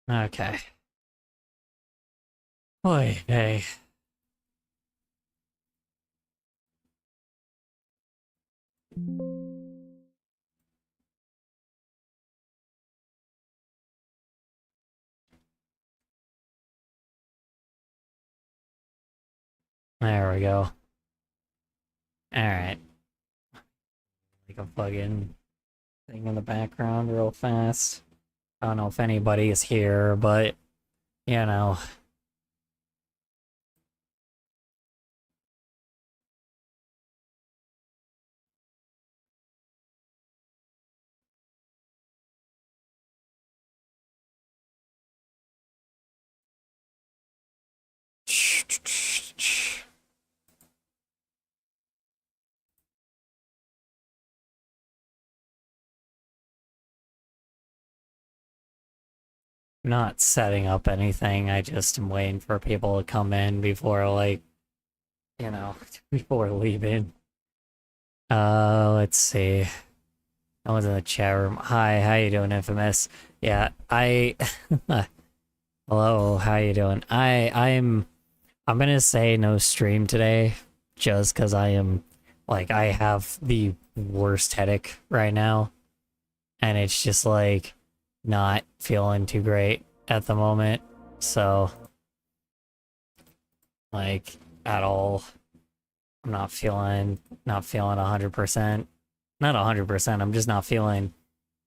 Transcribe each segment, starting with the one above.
Okay. Oy, hey. There we go. Alright. Like a fucking thing in the background real fast. I don't know if anybody is here, but, you know. Not setting up anything, I just am waiting for people to come in before, like, you know, before leaving. Let's see. I was in the chat room. Hi, how you doing, Infamous? Yeah, hello, how you doing? I'm gonna say no stream today, just because I am, like, I have the worst headache right now, and it's just, like, not feeling too great at the moment, so, like, at all. I'm not feeling 100%. Not 100%, I'm just not feeling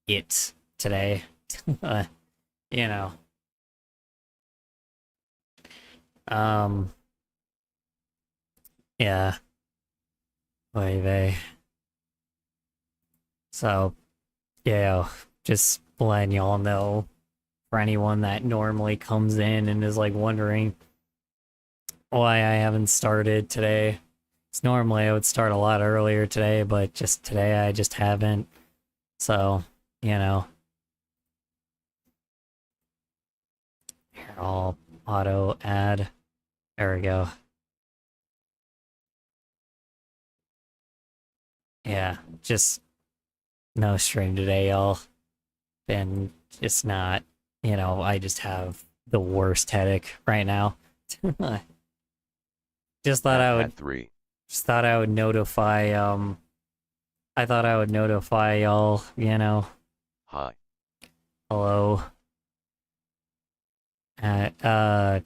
it today. You know. Um, yeah. Oy vey. So, yeah, just letting y'all know for anyone that normally comes in and is like wondering why I haven't started today. It's normally I would start a lot earlier today, but just today I just haven't. So, you know, here I'll auto add. There we go. Yeah, just no stream today, y'all. Been just not, I just have the worst headache right now. just thought Hat I Hat would 3. just thought I would notify I thought I would notify y'all, Hi. hello. Uh,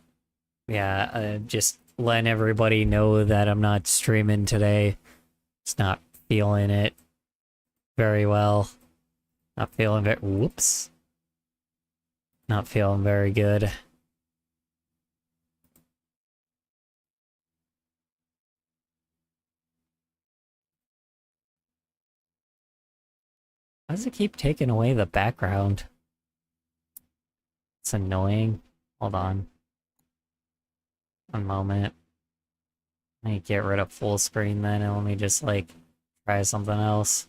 yeah, just letting everybody know that I'm not streaming today. Just not feeling it very well. Not feeling very, whoops. Not feeling very good. Why does it keep taking away the background? It's annoying. Hold on. One moment. Let me get rid of full screen then and let me just like try something else.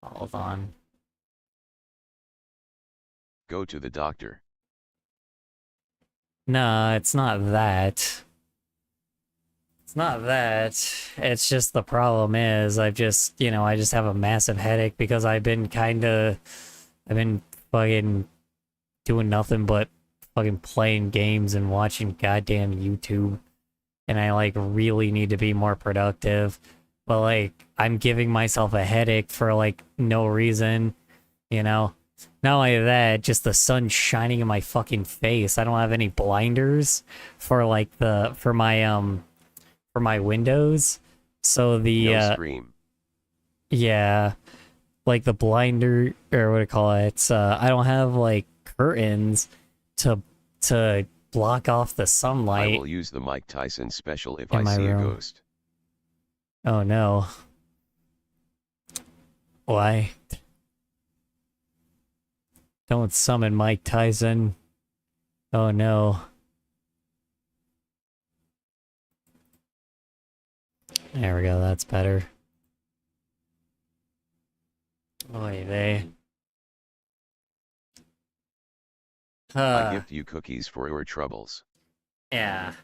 Hold on. Go to the doctor. No, it's not that. It's not that. It's just the problem is I just have a massive headache because I've been fucking doing nothing but fucking playing games and watching goddamn YouTube. And I like really need to be more productive. But like I'm giving myself a headache for like no reason, you know? Not only that, just the sun shining in my fucking face. I don't have any blinders for like for my windows. So No scream. yeah, like the blinder or what do you call it? I don't have like curtains to to block off the I sunlight will use the Mike Tyson special if in I my see a room. ghost. Oh no. Why? Don't summon Mike Tyson. Oh no. There we go, that's better. Oy vey. I Huh. gift you cookies for your troubles. Yeah.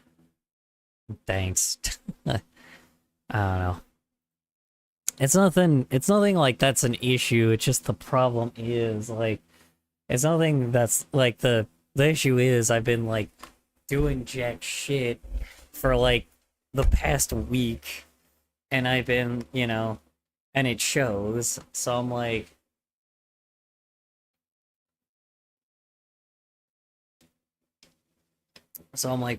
Thanks. I don't know. It's nothing like that's an issue. It's just the problem is like it's nothing that's like the issue is I've been like doing jack shit for like the past week and I've been, and it shows. So I'm like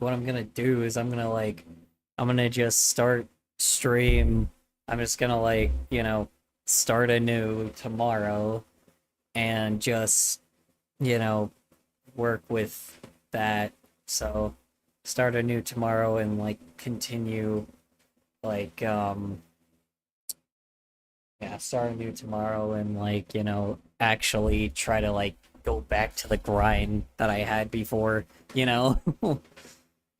what I'm gonna do is I'm gonna just start stream. I'm just gonna start anew tomorrow and just, you know, work with that. So start anew tomorrow and like continue like yeah, start anew tomorrow and actually try to like go back to the grind that I had before, you know?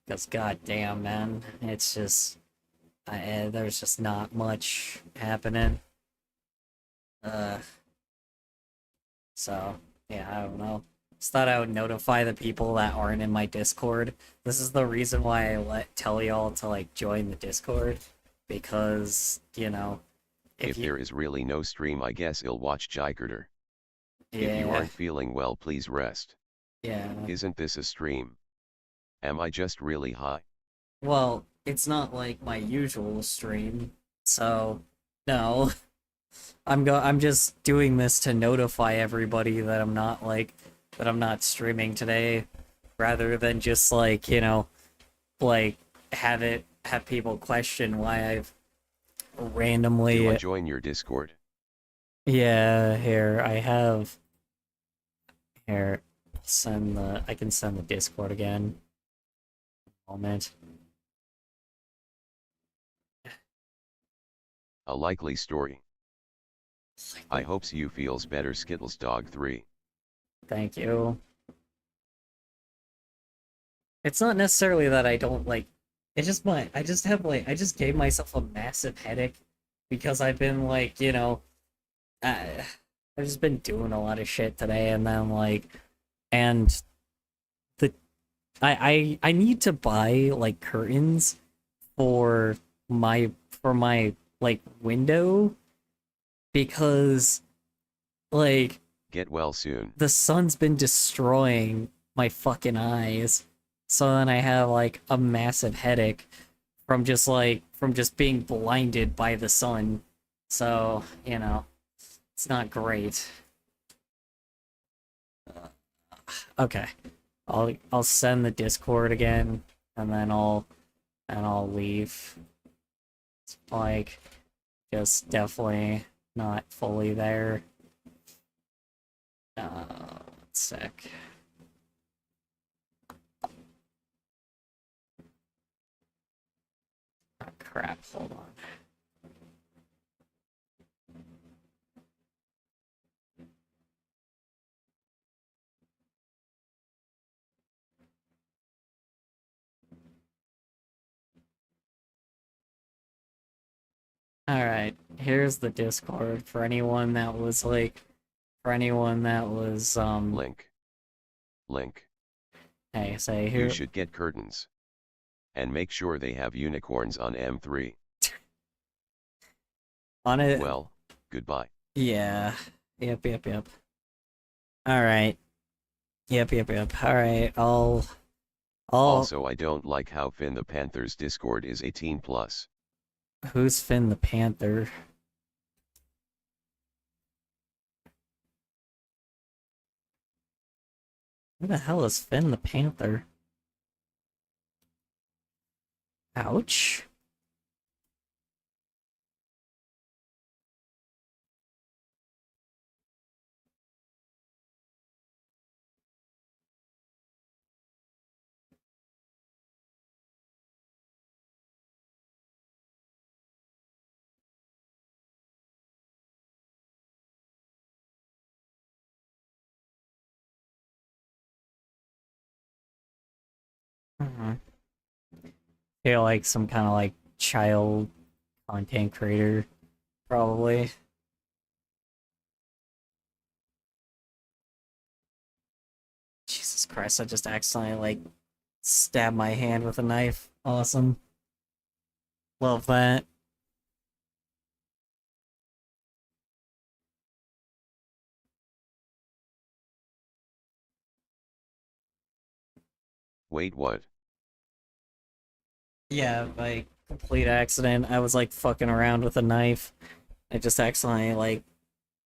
Because goddamn, man, it's just there's just not much happening. Uh, so yeah, I don't know. Just thought I would notify the people that aren't in my Discord. This is the reason why I tell y'all to like join the Discord because If you there is really no stream, I guess I'll watch Jikerter. If you yeah aren't feeling well, please rest. yeah Isn't this a stream? Am I just really high? well it's not like my usual stream, so no. I'm just doing this to notify everybody that I'm not streaming today, rather than just like have people question why I've Do I randomly. join your Discord? Yeah, here I have here send the I can send the Discord again. Moment. A likely story. I hopes you feels better, Skittles Dog 3. Thank you. It's not necessarily that I don't like. It's just I just gave myself a massive headache because I've been I, I've just been doing a lot of shit today, and then and the I need to buy like curtains for my like window because like Get well soon. the sun's been destroying my fucking eyes. So then I have like a massive headache from just being blinded by the sun. So, it's not great. Okay. I'll send the Discord again and then I'll leave. It's like just definitely not fully there. One sec. Oh, crap, hold on. Alright, here's the Discord for anyone that was Link. Link. hey, say You here. should get curtains. And make sure they have unicorns on M3. On it. Well, goodbye. Yeah. Yep. Alright. Yep. Alright, I'll Also, I don't like how Finn the Panther's Discord is 18 plus. who's Finn the Panther? Who the hell is Finn the Panther? Ouch. Mhm. Feel like some kind of like child content creator, probably. Jesus Christ, I just accidentally like stabbed my hand with a knife. Awesome. Love that. Wait, what? Yeah, by complete accident, I was like fucking around with a knife. I just accidentally like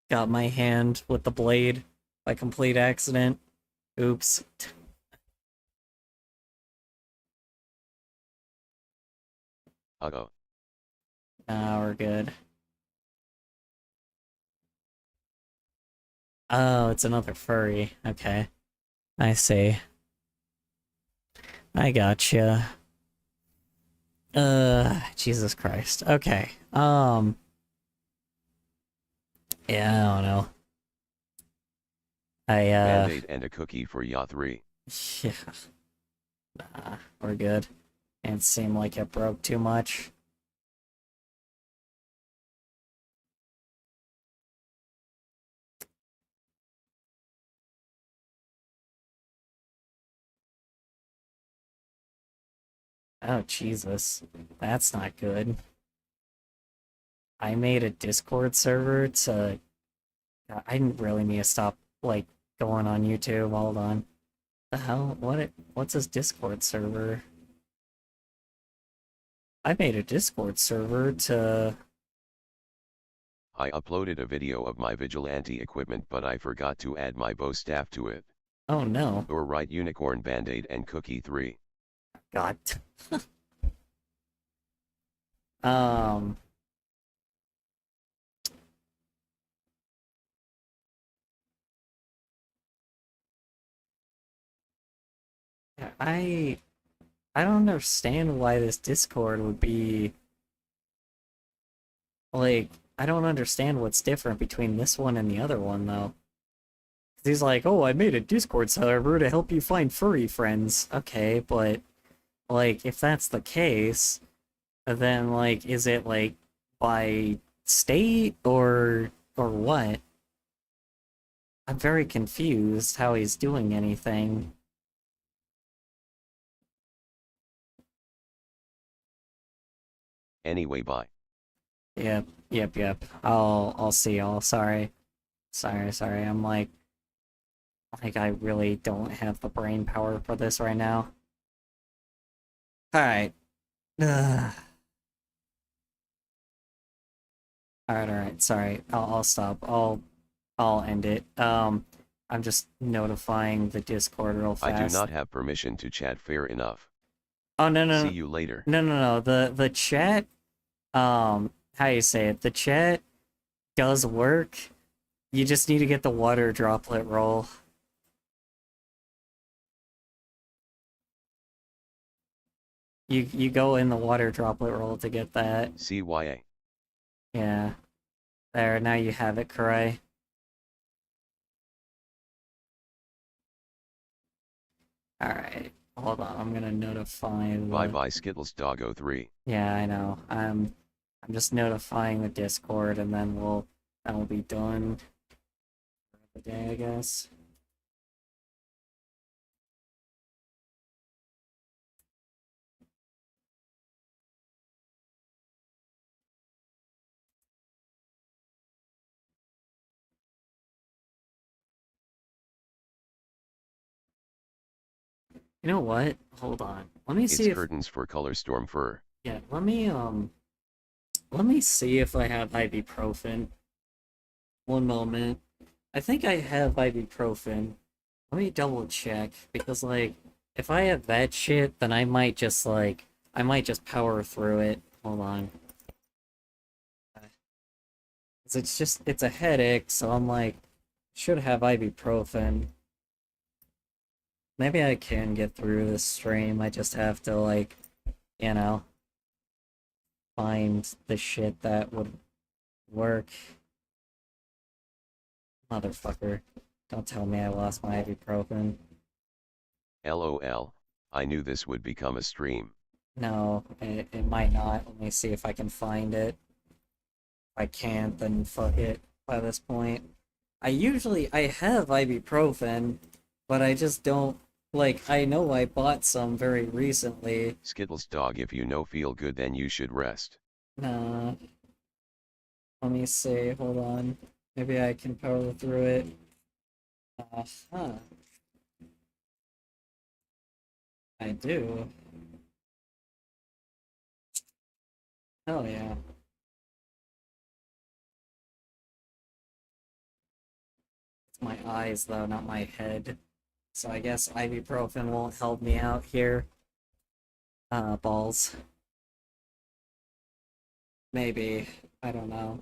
got my hand with the blade by complete accident. Oops. Uh-oh. Nah, we're good. Oh, it's another furry. Okay. I see. I gotcha. Jesus Christ. Okay. Yeah, I don't know. Band-Aid and a cookie for Ya 3. Yeah. Nah, we're good. Can't seem like it broke too much. Oh, Jesus. That's not good. I made a Discord server to... I didn't really need to stop, like, going on YouTube. Hold on. The hell? What's this Discord server? I made a Discord server to... I uploaded a video of my vigilante equipment but I forgot to add my bow staff to it. Oh, no. Or right unicorn band-aid and cookie 3. God. Um... I... I don't understand why this Discord would be... Like, I don't understand what's different between this one and the other one, though. 'Cause he's like, oh, I made a Discord server to help you find furry friends. Okay, but, like, if that's the case, then, like, is it, like, by state, or what? I'm very confused how he's doing anything. Anyway, bye. Yep. I'll see y'all. Sorry. Sorry. I'm like, I really don't have the brain power for this right now. Alright. Alright. Sorry. I'll stop. I'll end it. I'm just notifying the Discord real fast. I do not have permission to chat, fair enough. Oh, no. See you later. No. The chat, how you say it? The chat does work. You just need to get the water droplet roll. You go in the water droplet roll to get that. CYA. Yeah. There, now you have it, Kurai. Alright. Hold on, I'm gonna notify the... Bye-bye Skittles Doggo 3. Yeah, I know. I'm just notifying the Discord and then that'll be done for the day, I guess. You know what? Hold on. Let me see It's if... curtains for Color Storm Fur. Yeah, let me see if I have ibuprofen. One moment. I think I have ibuprofen. Let me double check, because, like, if I have that shit, then I might just power through it. Hold on. 'Cause it's a headache, so I'm like, should have ibuprofen. Maybe I can get through this stream, I just have to, like, you know, find the shit that would work. Motherfucker. Don't tell me I lost my ibuprofen. LOL. I knew this would become a stream. No, it might not. Let me see if I can find it. If I can't, then fuck it by this point. I have ibuprofen, but I just don't, like, I know I bought some very recently. Skittles dog, if you no feel good then you should rest. Nah. Let me see, hold on. Maybe I can power through it. Huh. I do. Hell yeah. It's my eyes though, not my head. So I guess ibuprofen won't help me out here. Balls. Maybe. I don't know.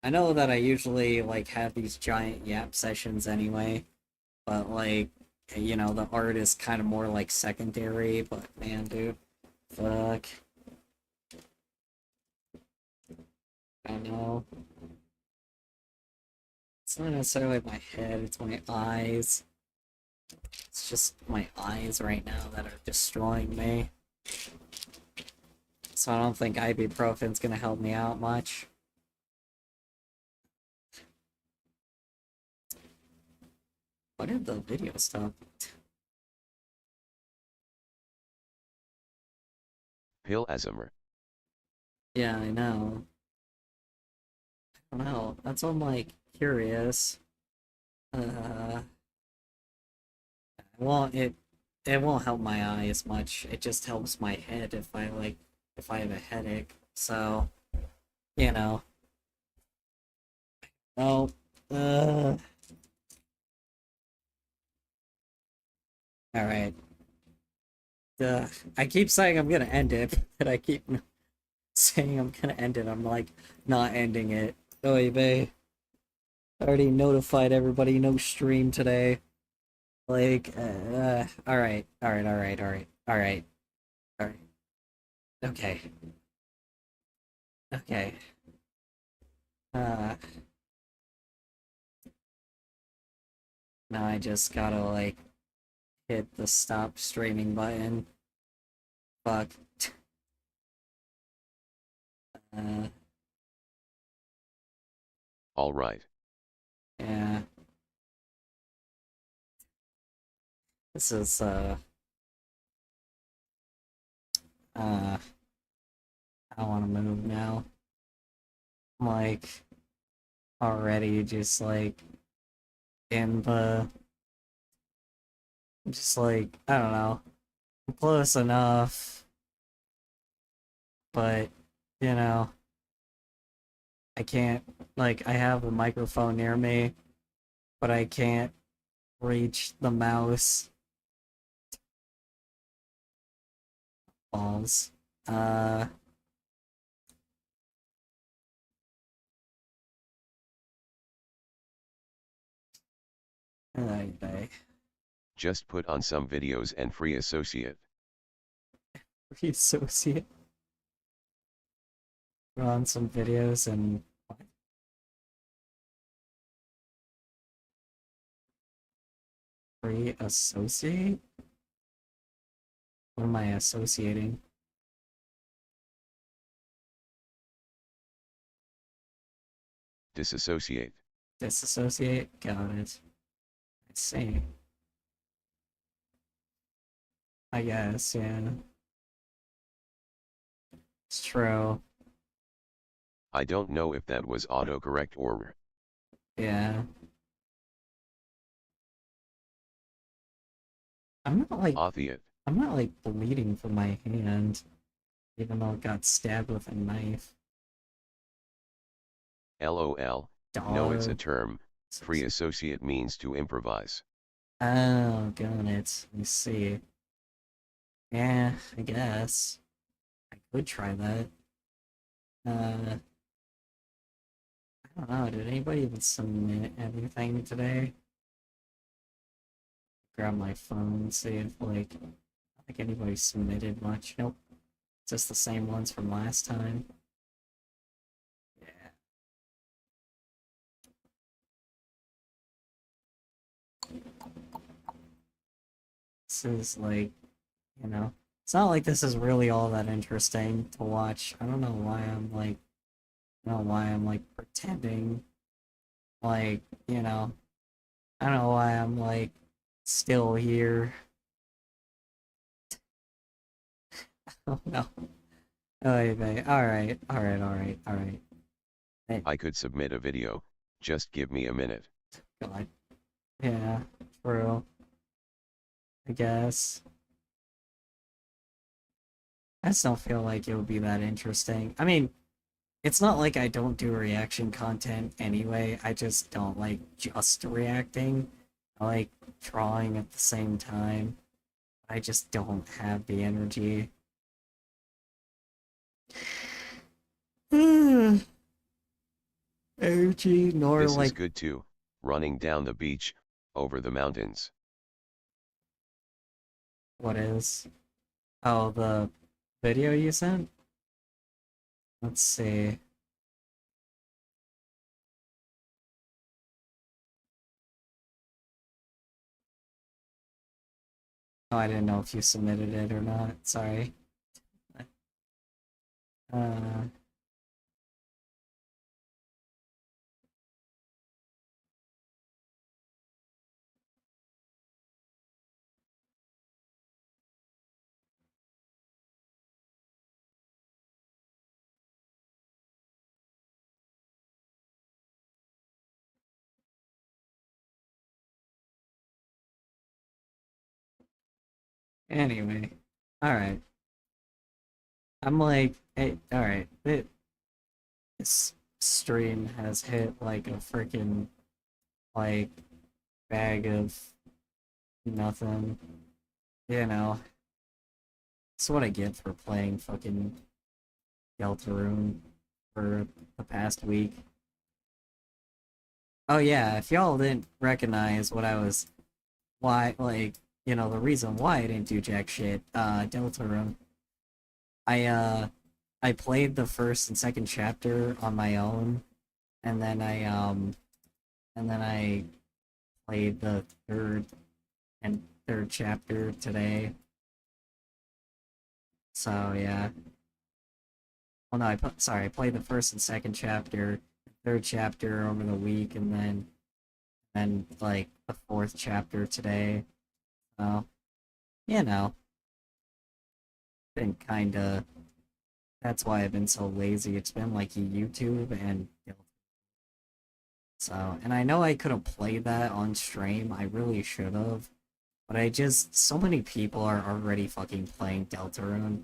I know that I usually like have these giant yap sessions anyway, but like, you know, the art is kind of more like secondary, but man, dude, fuck. I know. It's not necessarily my head, it's my eyes. It's just my eyes right now that are destroying me. So I don't think ibuprofen's gonna help me out much. What did the video stop? Pill Azimer. Yeah, I know. I don't know. That's why I'm like curious. Uh, well, it won't help my eyes much. It just helps my head if I have a headache. So, you know. Oh, uh, all right. I keep saying I'm gonna end it, but I keep saying I'm gonna end it. I'm like not ending it. Oy vey. I already notified everybody no stream today. Like, all right, all right, all right, all right, all right, all right. Okay, okay. Uh, now I just gotta like hit the stop streaming button. Fuck. Uh, All right. yeah. This is I don't want to move now. I'm like already just like in the just like I don't know. I'm close enough, but you know, I can't like I have a microphone near me, but I can't reach the mouse. Balls. Uh I Just put on some videos and free associate. reassociate on some videos and what? Reassociate? What am I associating? Disassociate. Disassociate? Got it. I see. I guess, yeah. It's true. I don't know if that was autocorrect or Yeah. I'm not like Autheate. I'm not like bleeding from my hand, even though it got stabbed with a knife. LOL. No, it's a Dog. term. Free associate means to improvise. Oh, got it. Let me see. Yeah, I guess. I could try that. I don't know. Did anybody even submit anything today? Grab my phone, see if like I don't think anybody submitted much. Nope. Just the same ones from last time. Yeah. This is like, you know, it's not like this is really all that interesting to watch. I don't know why I'm like, I don't know why I'm like pretending like, you know, I don't know why I'm like still here. Oh no. Oh, man. All right, all right, all right, all right. Hey, I could submit a video. Just give me a minute. God. Yeah, true. I guess. I just don't feel like it would be that interesting. I mean, it's not like I don't do reaction content anyway. I just don't like just reacting. I like drawing at the same time. I just don't have the energy. Energy, nor This is like good too. Running down the beach, over the mountains. what is? Oh, the video you sent? Let's see. Oh, I didn't know if you submitted it or not. Sorry. Uh, anyway. Alright. I'm like, hey, alright. This stream has hit like a freaking, like, bag of nothing. You know. That's what I get for playing fucking Deltarune for the past week. Oh yeah, if y'all didn't recognize what I was, why, like, you know, the reason why I didn't do jack shit, Deltarune. I, I played the first and second chapter on my own, and then I played the third chapter today. So, yeah. Well, no, sorry, I played the first and second chapter, third chapter over the week, and then like the fourth chapter today. So, you know, been kinda. That's why I've been so lazy. It's been like YouTube and so, and I know I could have played that on stream. I really should have, but I just so many people are already fucking playing Deltarune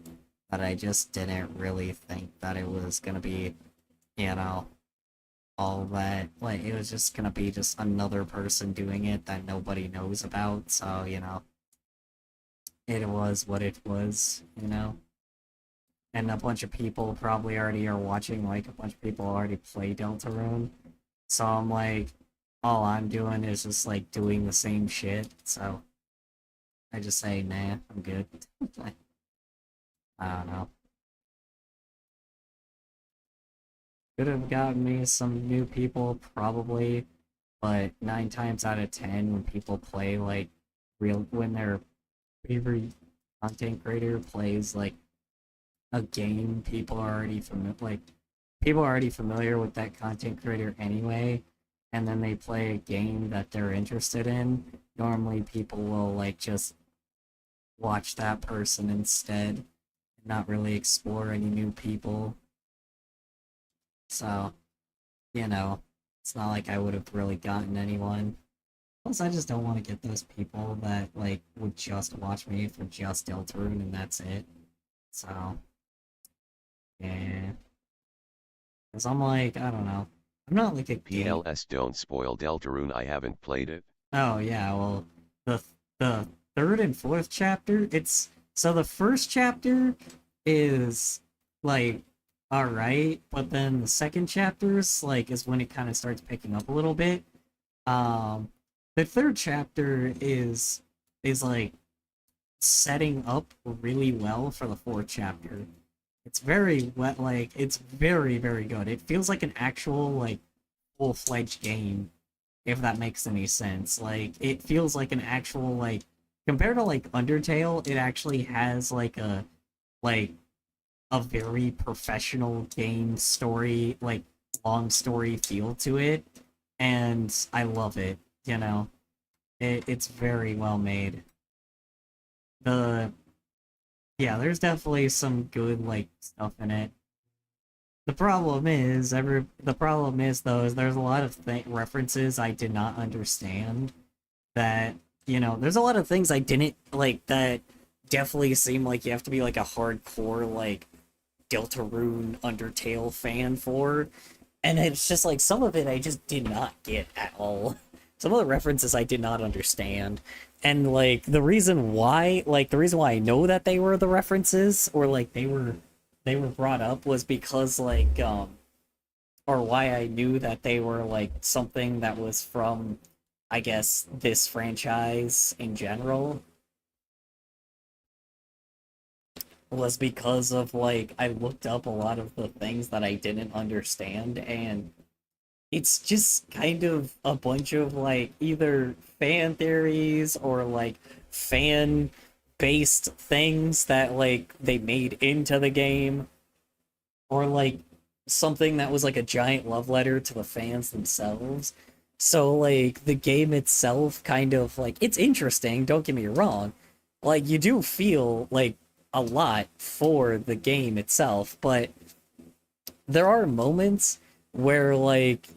that I just didn't really think that it was gonna be, you know, all that. Like, it was just gonna be just another person doing it that nobody knows about, so, you know, it was what it was, you know? And a bunch of people probably already are watching, like, a bunch of people already play Deltarune, so I'm like, all I'm doing is just, like, doing the same shit, so I just say, nah, I'm good. I don't know. Could have gotten me some new people, probably, but 9 times out of 10, when people play, like, when their favorite content creator plays, like, a game, people are already familiar with that content creator anyway, and then they play a game that they're interested in. Normally, people will, like, just watch that person instead, and not really explore any new people. So, you know, it's not like I would have really gotten anyone. Plus, I just don't want to get those people that, like, would just watch me for just Deltarune and that's it. So, yeah. Because I'm like, I don't know. I'm not like a game. PLS don't spoil Deltarune, I haven't played it. Oh, yeah, well, the third and fourth chapter, it's... So the first chapter is, like, alright, but then the second chapter's, like, is when it kind of starts picking up a little bit. Um, the third chapter is like setting up really well for the fourth chapter. It's very wet, like it's very very good. It feels like an actual like full-fledged game, if that makes any sense. Like it feels like an actual like compared to like Undertale, it actually has like a very professional game story, like long story feel to it, and I love it. You know, it's very well made. The Yeah, there's definitely some good like stuff in it. The problem is though is there's a lot of references I did not understand that there's a lot of things I didn't like that definitely seem like you have to be like a hardcore like Deltarune Undertale fan for. And it's just like some of it I just did not get at all. Some of the references I did not understand. And like the reason why I know that they were the references or like they were brought up was because like or why I knew that they were like something that was from I guess this franchise in general was because of like I looked up a lot of the things that I didn't understand, and it's just kind of a bunch of like either fan theories or like fan based things that like they made into the game, or like something that was like a giant love letter to the fans themselves. So like the game itself kind of like it's interesting, don't get me wrong. Like you do feel like a lot for the game itself, but there are moments where like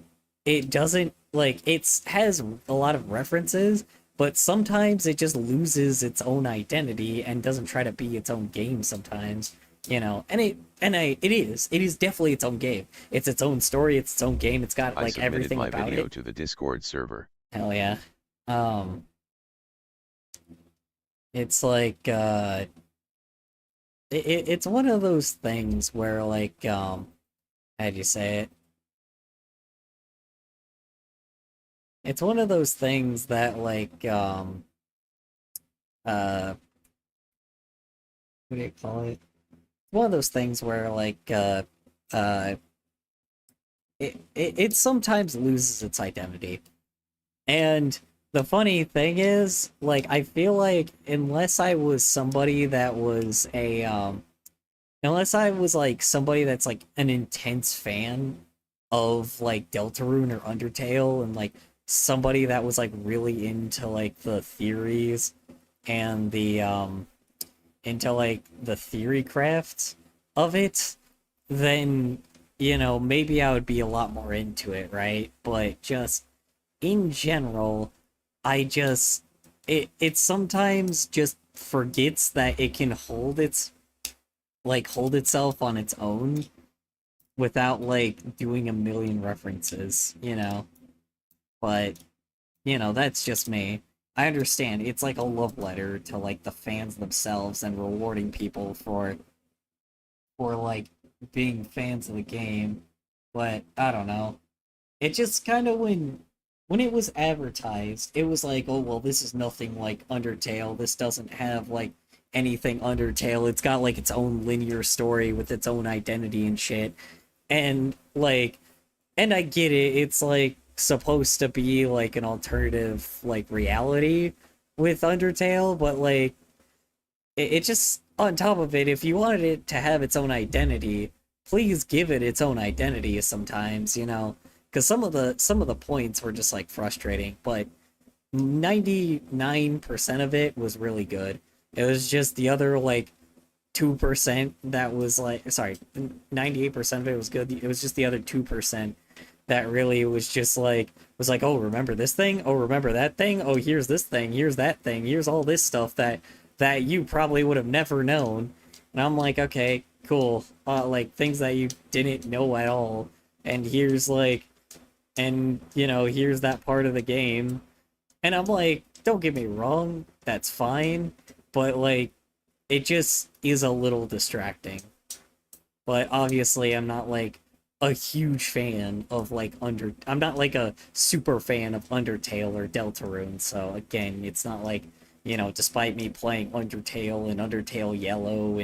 it doesn't like it's has a lot of references, but sometimes it just loses its own identity and doesn't try to be its own game sometimes, it is definitely its own game. It's its own story, it's its own game. It's got I like submitted everything my about video it. to the Discord server. Hell yeah. Um it's like it's one of those things where like how do you say it? It's one of those things that like uh what do you call it? One of those things where like uh it sometimes loses its identity. And the funny thing is, like I feel like unless I was somebody that was a unless I was like somebody that's like an intense fan of like Deltarune or Undertale and like somebody that was like really into like the theories and the into like the theory craft of it, then maybe I would be a lot more into it, right? But just in general, I just it sometimes just forgets that it can hold itself on its own without like doing a million references. But that's just me. I understand it's like a love letter to like the fans themselves and rewarding people for like being fans of the game, but I don't know. It just kind of when it was advertised, it was like, oh well, this is nothing like Undertale. This doesn't have like anything Undertale. It's got like its own linear story with its own identity and shit. And like and I get it. It's like supposed to be like an alternative like reality with Undertale, but like it just on top of it, if you wanted it to have its own identity, please give it its own identity sometimes. Because some of the points were just like frustrating, but 99% of it was really good. It was just the other like 2% that was like, sorry, 98% of it was good. It was just the other 2% that really was like, oh, remember this thing? Oh, remember that thing? Oh, here's this thing, here's that thing, here's all this stuff that you probably would have never known. And I'm like, okay, cool. Like things that you didn't know at all. And here's that part of the game. And I'm like, don't get me wrong, that's fine, but like it just is a little distracting. But obviously I'm not like a huge fan of like I'm not like a super fan of Undertale or Deltarune, so again, it's not like, despite me playing Undertale and Undertale Yellow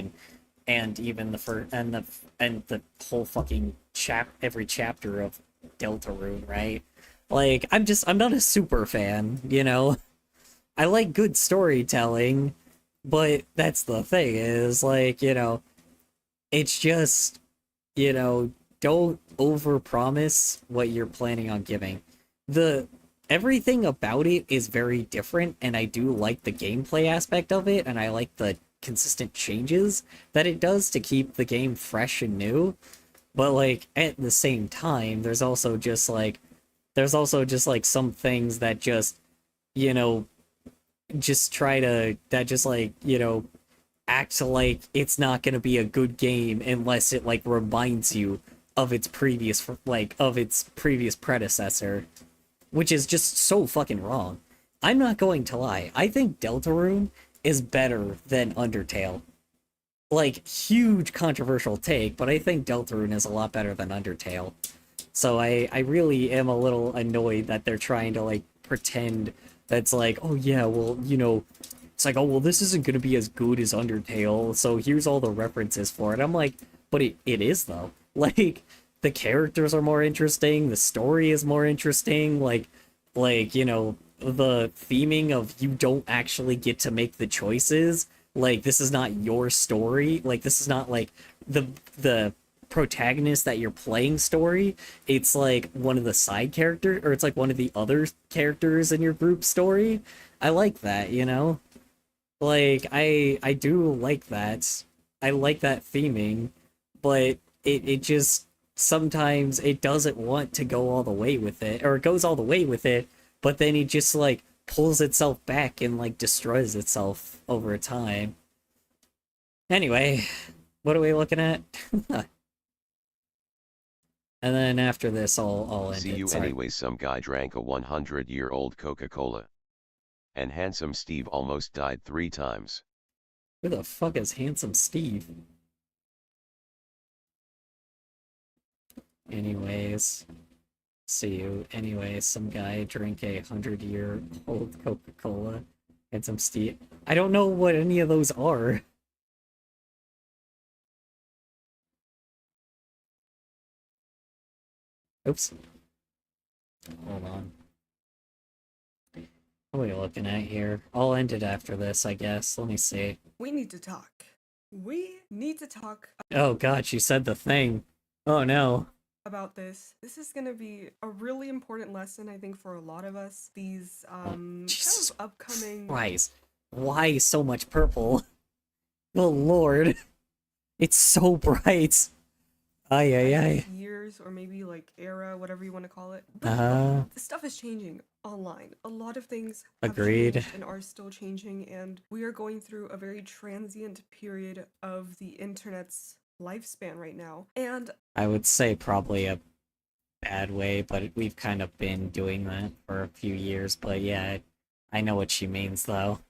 and even the first and the whole fucking every chapter of Deltarune, right? Like I'm not a super fan. I like good storytelling, but that's the thing is like, it's just, you know, don't overpromise what you're planning on giving. The Everything about it is very different, and I do like the gameplay aspect of it, and I like the consistent changes that it does to keep the game fresh and new. But like at the same time, there's also just like some things that just, you know, just try to that just like, act like it's not going to be a good game unless it like reminds you of its previous predecessor, which is just so fucking wrong. I'm not going to lie. I think Deltarune is better than Undertale. Like, huge controversial take, but I think Deltarune is a lot better than Undertale. So I really am a little annoyed that they're trying to like pretend that's like, oh yeah, well, it's like, oh well, this isn't gonna be as good as Undertale, so here's all the references for it. I'm like, but it is though. Like, the characters are more interesting, the story is more interesting, the theming of you don't actually get to make the choices. Like, this is not your story. Like, this is not like the protagonist that you're playing story. It's like one of the side characters, or it's like one of the other characters in your group story. I like that, like I do like that. I like that theming, but it just sometimes it doesn't want to go all the way with it, or it goes all the way with it, but then it just like pulls itself back and like destroys itself over time. Anyway, what are we looking at? And then after this, I'll end See it. you Sorry. anyway. Some guy drank a 100-year-old Coca-Cola. And handsome Steve almost died 3 times. Who the fuck is Handsome Steve? Anyways, see you. Anyway, some guy drank a 100-year-old Coca-Cola. Handsome Steve. I don't know what any of those are. Oops. Hold on. What are we looking at here? I'll end it after this, I guess. Let me see. We need to talk. We need to talk Oh god, she said the thing. Oh no. about this. This is gonna be a really important lesson, I think, for a lot of us. These kind Jesus of upcoming Christ. Why so much purple? Oh lord. It's so bright. Ay ay ay. years, or maybe like era, whatever you want to call it. But Uh-huh. the stuff is changing online. A lot of things have Agreed. changed and are still changing, and we are going through a very transient period of the internet's lifespan right now. And I would say probably a bad way, but we've kind of been doing that for a few years. But yeah, I know what she means though.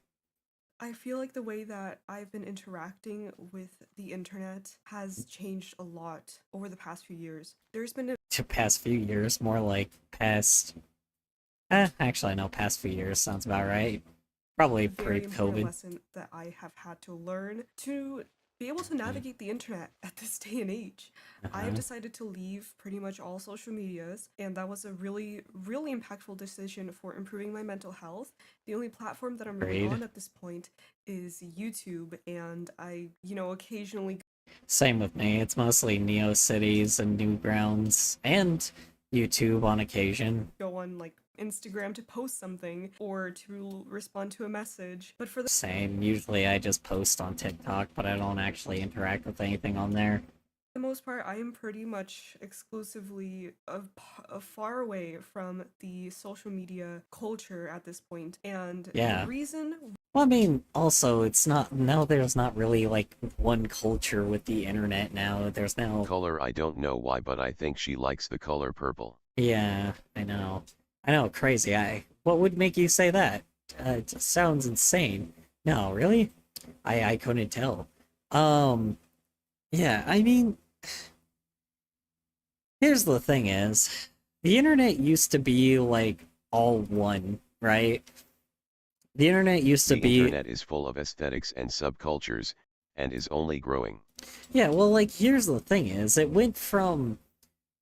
I feel like the way that I've been interacting with the internet has changed a lot over the past few years. There's been a To past few years, more like past. Actually, no, past few years sounds about right. Probably very important pre-COVID. lesson that I have had to learn to be able to navigate the internet at this day and age. I've Uh-huh. decided to leave pretty much all social medias, and that was a really, really impactful decision for improving my mental health. The only platform that I'm really Agreed. on at this point is YouTube, and I, occasionally Same with me. It's mostly NeoCities and Newgrounds and YouTube on occasion. go on like Instagram to post something or to respond to a message. But for the Same. Usually I just post on TikTok, but I don't actually interact with anything on there. most part, I am pretty much exclusively far away from the social media culture at this point. And Yeah. the reason Well, I mean, also, it's not, now there's not really, like, one culture with the internet now. There's now, Color I don't know why, but I think she likes the color purple. yeah, I know. I know, crazy. What would make you say that? It just sounds insane. No, really? I couldn't tell. Yeah, I mean, here's the thing is, the internet used to be, like, all one, right? The internet used to The be... internet is full of aesthetics and subcultures, and is only growing. Yeah, well, like, here's the thing is, it went from...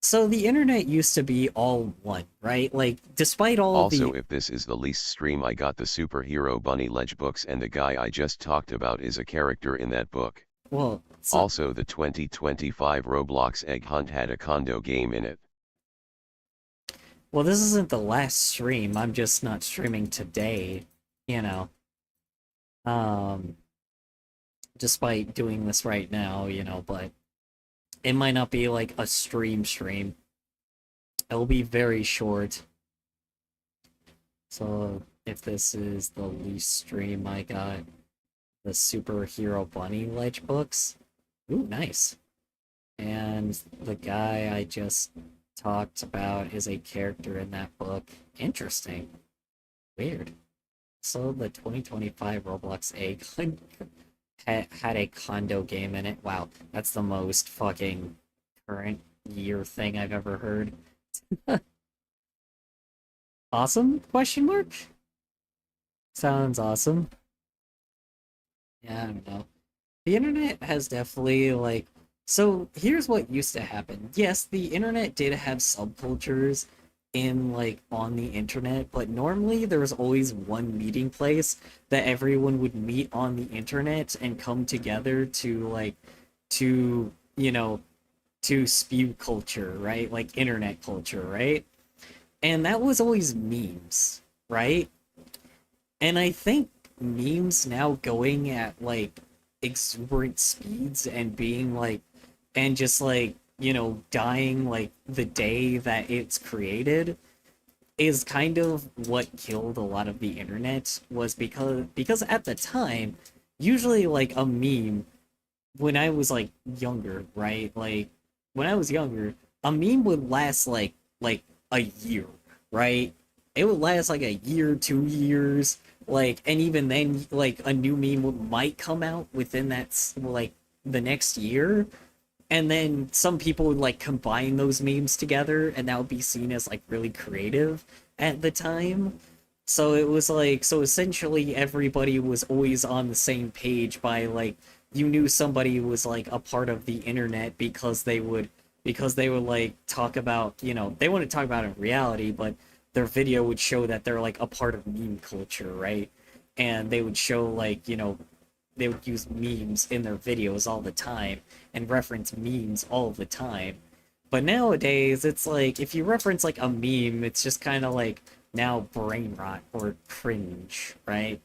So the internet used to be all one, right? Like, despite all Also, the... if this is the least stream, I got the Superhero Bunny Ledge books, and the guy I just talked about is a character in that book. Well, so, Also, the 2025 Roblox Egg Hunt had a condo game in it. well, this isn't the last stream. I'm just not streaming today, you know. Despite doing this right now, but it might not be like a stream. It'll be very short. So, if this is the least stream I got. The Superhero Bunny Ledge books. Ooh, nice. And the guy I just talked about is a character in that book. Interesting. Weird. So the 2025 Roblox egg had a condo game in it. Wow, that's the most fucking current year thing I've ever heard. Awesome? Question mark? Sounds awesome. Yeah, I don't know. The internet has definitely like so here's what used to happen. Yes, the internet did have subcultures in like on the internet, but normally there was always one meeting place that everyone would meet on the internet and come together to like to, you know, to spew culture, right? Like internet culture, right? And that was always memes, right? And I think memes now going at like exuberant speeds and being like and just like, you know, dying like the day that it's created is kind of what killed a lot of the internet was because at the time usually like a meme when I was like younger, right? Like when I was younger, a meme would last like a year, right? It would last like a year, 2 years, like, and even then, like a new meme might come out within like the next year, and then some people would like combine those memes together, and that would be seen as like really creative at the time. So it was like, so essentially everybody was always on the same page by like, you knew somebody was like a part of the internet because they would like talk about, you know, they wouldn't talk about it in reality, but their video would show that they're like a part of meme culture, right? And they would show like, you know, they would use memes in their videos all the time and reference memes all the time. But nowadays, it's like if you reference like a meme, it's just kind of like now brain rot or cringe, right?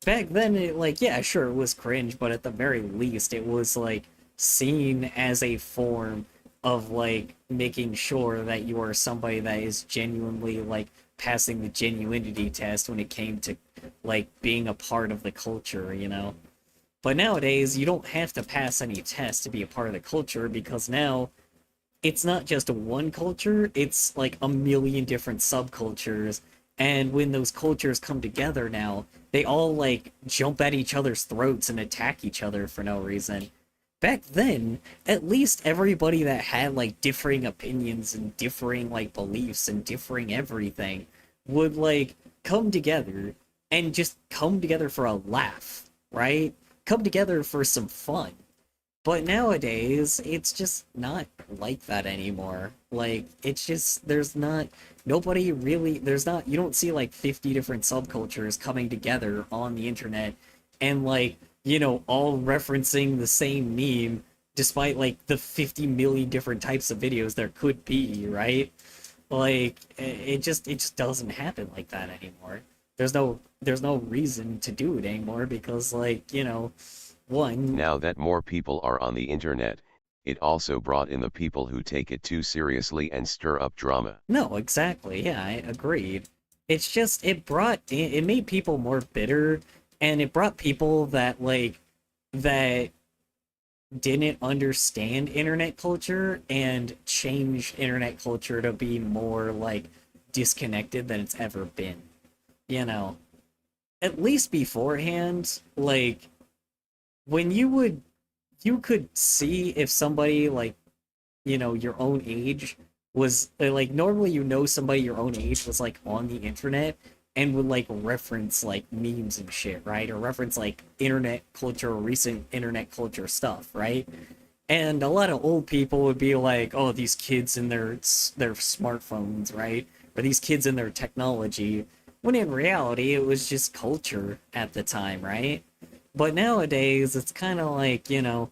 Back then, it like yeah, sure, it was cringe, but at the very least, it was like seen as a form of like making sure that you are somebody that is genuinely like passing the genuinity test when it came to like being a part of the culture, you know? But nowadays, you don't have to pass any test to be a part of the culture because now it's not just one culture, it's like a million different subcultures. And when those cultures come together now, they all like jump at each other's throats and attack each other for no reason. Back then, at least everybody that had like differing opinions and differing like beliefs and differing everything would like come together and just come together for a laugh, right? Come together for some fun. But nowadays, it's just not like that anymore. Like, it's just, there's not, nobody really, there's not, you don't see like 50 different subcultures coming together on the internet and like, you know, all referencing the same meme despite like the 50 million different types of videos there could be, right? Like, it just doesn't happen like that anymore. There's no reason to do it anymore because like, you know, one. Now that more people are on the internet, it also brought in the people who take it too seriously and stir up drama. No, exactly. Yeah, I agreed. It's just it made people more bitter and it brought people that like that didn't understand internet culture and changed internet culture to be more like disconnected than it's ever been. You know, at least beforehand, like when you could see if somebody like, you know, your own age was like normally you know somebody your own age was like on the internet and would like reference like memes and shit, right? Or reference like internet culture, recent internet culture stuff, right? And a lot of old people would be like, "Oh, these kids and their smartphones, right? Or these kids and their technology." When in reality, it was just culture at the time, right? But nowadays, it's kind of like, you know,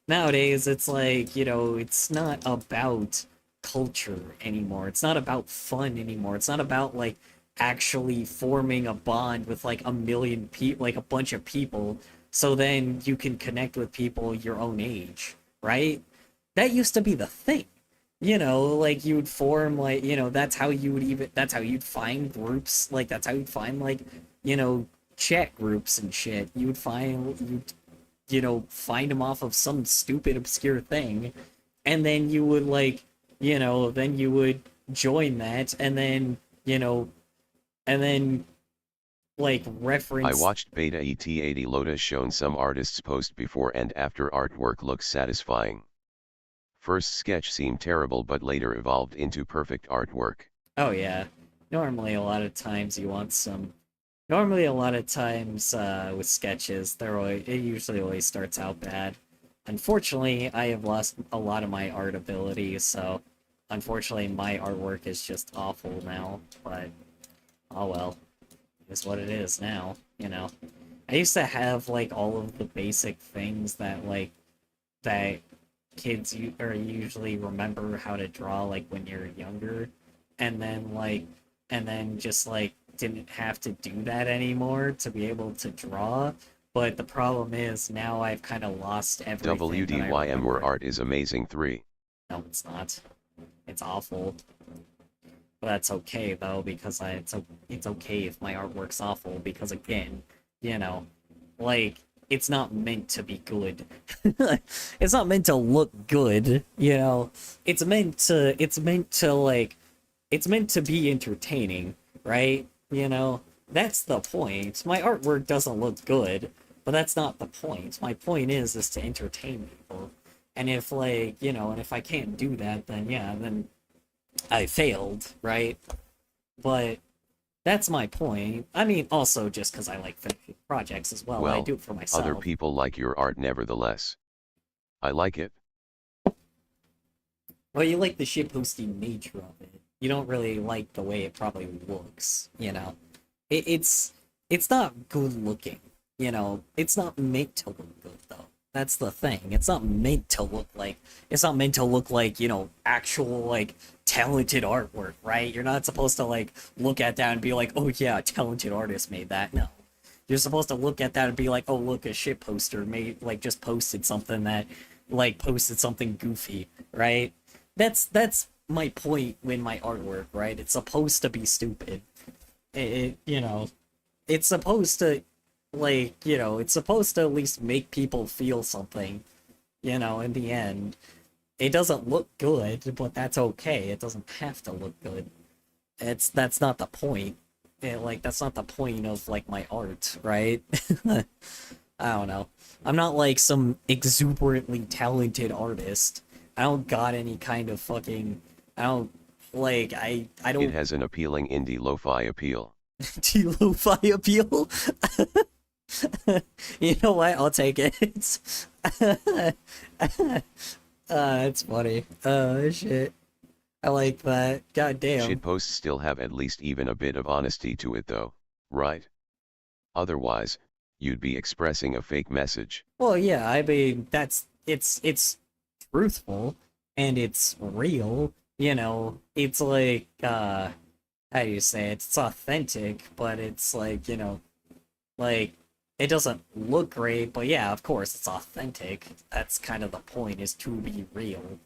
nowadays it's like, you know, it's not about culture anymore. It's not about fun anymore. It's not about like actually forming a bond with like a million people, like a bunch of people, so then you can connect with people your own age, right? That used to be the thing. you know, like you would form like, you know, that's how you'd find groups, like that's how you'd find like, you know, chat groups and shit. You know, find them off of some stupid obscure thing, and then you would like, you know, then you would join that, and then, you know, and then like I reference. watched Beta ET80 Lotus shown some artists post before and after artwork looks satisfying. First sketch seemed terrible but later evolved into perfect artwork. Oh yeah. Normally a lot of times you want some Normally a lot of times with sketches, it usually always starts out bad. Unfortunately, I have lost a lot of my art ability, so unfortunately my artwork is just awful now, but oh well. It's what it is now, you know. I used to have like all of the basic things that kids usually remember how to draw like when you're younger, and then just like didn't have to do that anymore to be able to draw. But the problem is now I've kind of lost everything that I WDYM where remember. art is amazing 3. No, it's not. It's awful. But that's okay though, because it's okay if my artwork's awful, because again, you know, like it's not meant to be good. It's not meant to look good, you know. It's meant to be entertaining, right? You know, that's the point. My artwork doesn't look good, but that's not the point. My point is to entertain people. And if like, you know, and if I can't do that, then yeah, then I failed, right? But that's my point. I mean, also just because I like finishing projects as well. I Well, do it for other myself. people like your art nevertheless. I like it. Well, you like the shitposting nature of it. You don't really like the way it probably looks, you know. It's not good looking, you know. It's not meant to look good though. That's the thing. It's not meant to look like, you know, actual like talented artwork, right? You're not supposed to like look at that and be like, "Oh yeah, a talented artist made that." No. You're supposed to look at that and be like, "Oh, look, a shit poster made like just posted something goofy," right? That's my point with my artwork, right? It's supposed to be stupid. You know, it's supposed to it's supposed to at least make people feel something, you know, in the end. It doesn't look good, but that's okay. It doesn't have to look good. That's not the point. That's not the point of like my art, right? I don't know. I'm not like some exuberantly talented artist. I don't got any kind of fucking. I don't I It don't has an appealing indie lo-fi appeal. do lo-fi appeal. You know what? I'll take it. It's funny. Shit. I like that. God damn. Shitposts still have at least even a bit of honesty to it though, right? Otherwise, you'd be expressing a fake message. Well, yeah. I mean, it's truthful and it's real. You know, it's like how do you say it? It's authentic, but it's like, you know, like it doesn't look great, but yeah, of course it's authentic. That's kind of the point, is to be real.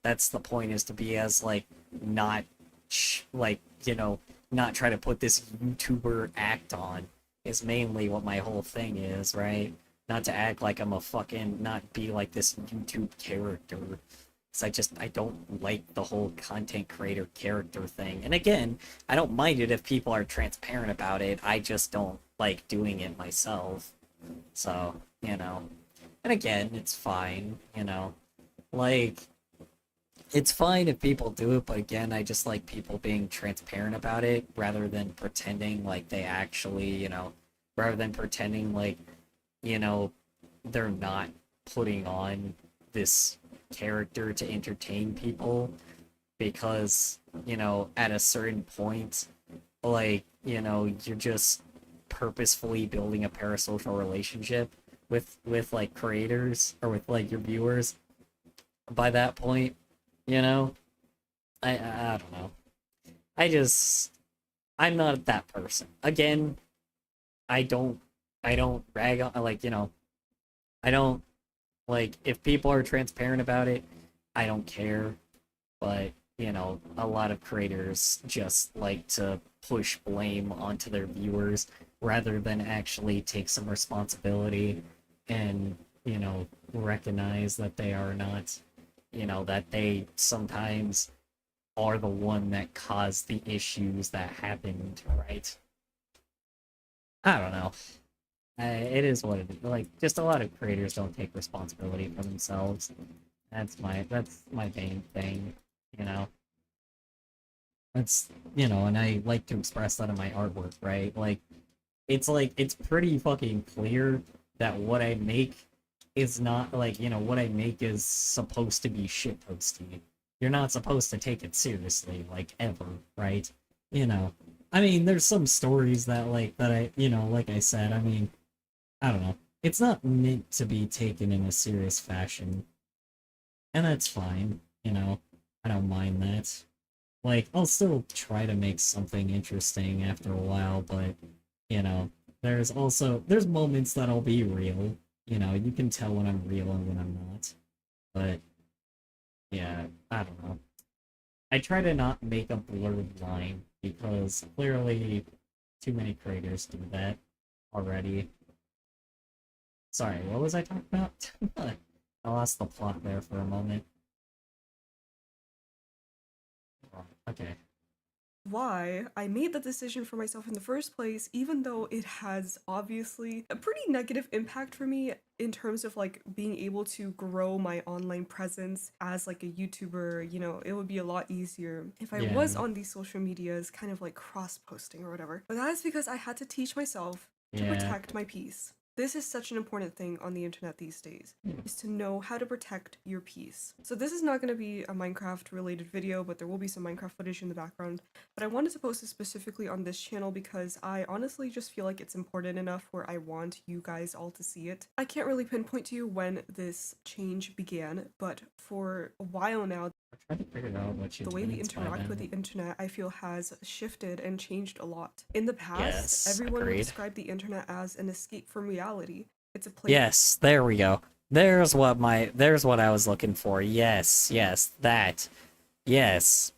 That's the point, is to be as like not like, you know, not try to put this YouTuber act on, is mainly what my whole thing is, right? Not to act like I'm a fucking, not be like this YouTube character. Because I don't like the whole content creator character thing. And again, I don't mind it if people are transparent about it. I just don't like doing it myself. So, you know. And again, it's fine, you know. Like, it's fine if people do it, but again, I just like people being transparent about it rather than pretending like they actually, you know, rather than pretending like, you know, they're not putting on this character to entertain people, because, you know, at a certain point, like, you know, you're just purposefully building a parasocial relationship with like creators, or with like your viewers by that point, you know. I don't know. I just, I'm not that person. Again, I don't I don't rag on, like, you know, I don't, like, if people are transparent about it, I don't care. but you know, a lot of creators just like to push blame onto their viewers rather than actually take some responsibility and, you know, recognize that they are not, you know, that they sometimes are the one that caused the issues that happened, right? I don't know. It is what it is. Like, just a lot of creators don't take responsibility for themselves. That's my main thing, you know. That's, you know, and I like to express that in my artwork, right? Like it's pretty fucking clear that what I make is not like, you know, what I make is supposed to be shitposty. You're not supposed to take it seriously, like, ever, right? You know. I mean, there's some stories that I, you know, like I said, I mean, I don't know. It's not meant to be taken in a serious fashion. And that's fine, you know. I don't mind that. Like, I'll still try to make something interesting after a while, but, you know, there's moments that I'll be real. You know, you can tell when I'm real and when I'm not. But, yeah, I don't know. I try to not make a blurred line, because clearly too many creators do that already. Sorry, what was I talking about? I lost the plot there for a moment. Oh, okay. Why I made the decision for myself in the first place, even though it has obviously a pretty negative impact for me in terms of like being able to grow my online presence as like a YouTuber. You know, it would be a lot easier if I was Yeah. on these social medias, kind of like cross posting or whatever. But that is because I had to teach myself to Yeah. protect my peace. This is such an important thing on the internet these days, is to know how to protect your peace. So this is not going to be a Minecraft related video, but there will be some Minecraft footage in the background. But I wanted to post it specifically on this channel because I honestly just feel like it's important enough where I want you guys all to see it. I can't really pinpoint to you when this change began, but for a while now, I'm trying to figure out what you the way we meant by interact with that. the internet, I feel, has shifted and changed a lot. In the past, Yes, everyone would agreed. describe the internet as an escape from reality. It's a place. Yes, there we go. There's what I was looking for. Yes, yes, that. Yes.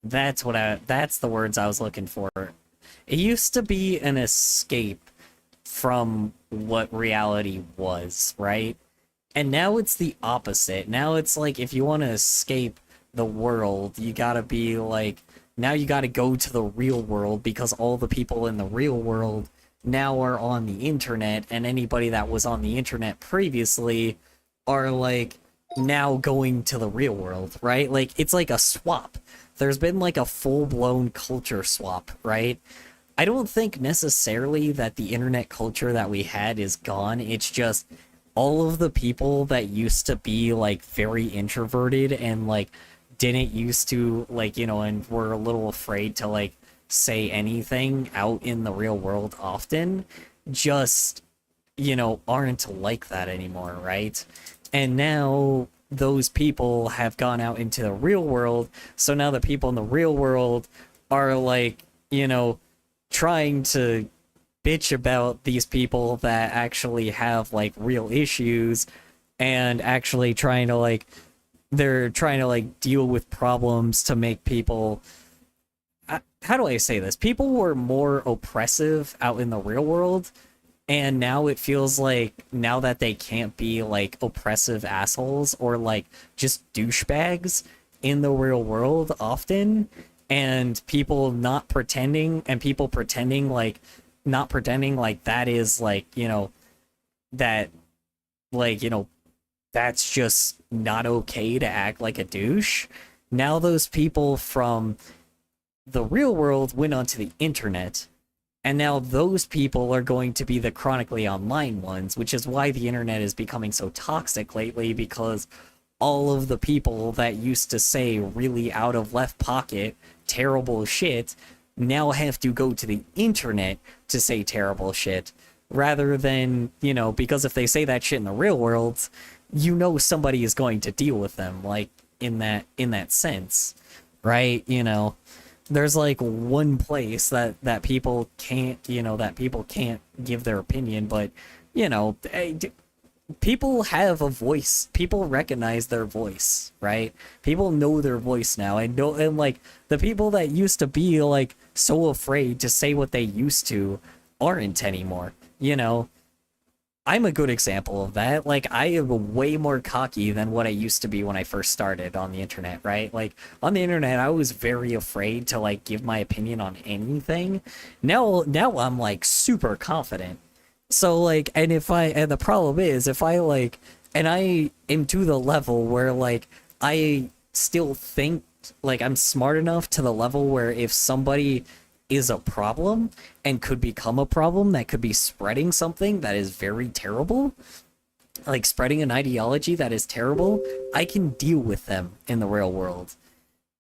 That's the words I was looking for. It used to be an escape from what reality was, right? And now it's the opposite. Now it's like, if you want to escape the world, you gotta be like, now you gotta go to the real world, because all the people in the real world now are on the internet, and anybody that was on the internet previously are like now going to the real world, right? Like, it's like a swap. There's been like a full-blown culture swap, right? I don't think necessarily that the internet culture that we had is gone. It's just all of the people that used to be like very introverted and like didn't used to, like, you know, and were a little afraid to like say anything out in the real world often, just, you know, aren't like that anymore, right? And now those people have gone out into the real world, so now the people in the real world are like, you know, trying to bitch about these people that actually have like real issues, and actually trying to like, they're trying to like deal with problems to make people, how do I say this? People were more oppressive out in the real world, and now it feels like, now that they can't be like oppressive assholes or like just douchebags in the real world often, and people not pretending, and people pretending like, not pretending like that is like, you know, that, like, you know, that's just not okay to act like a douche. Now those people from the real world went onto the internet, and now those people are going to be the chronically online ones, which is why the internet is becoming so toxic lately, because all of the people that used to say really out of left pocket terrible shit now have to go to the internet to say terrible shit, rather than, you know, because if they say that shit in the real world, you know somebody is going to deal with them, like, in that sense, right? You know, there's like one place that people can't, you know, that people can't give their opinion, but, you know, people have a voice. People recognize their voice, right? People know their voice now, and like the people that used to be like so afraid to say what they used to aren't anymore. You know, I'm a good example of that. Like, I am way more cocky than what I used to be when I first started on the internet, right? Like, on the internet, I was very afraid to like give my opinion on anything. Now I'm like super confident. So like, and the problem is if I like, and I am to the level where like I still think like I'm smart enough to the level where if somebody is a problem and could become a problem that could be spreading something that is very terrible, like spreading an ideology that is terrible, I can deal with them in the real world.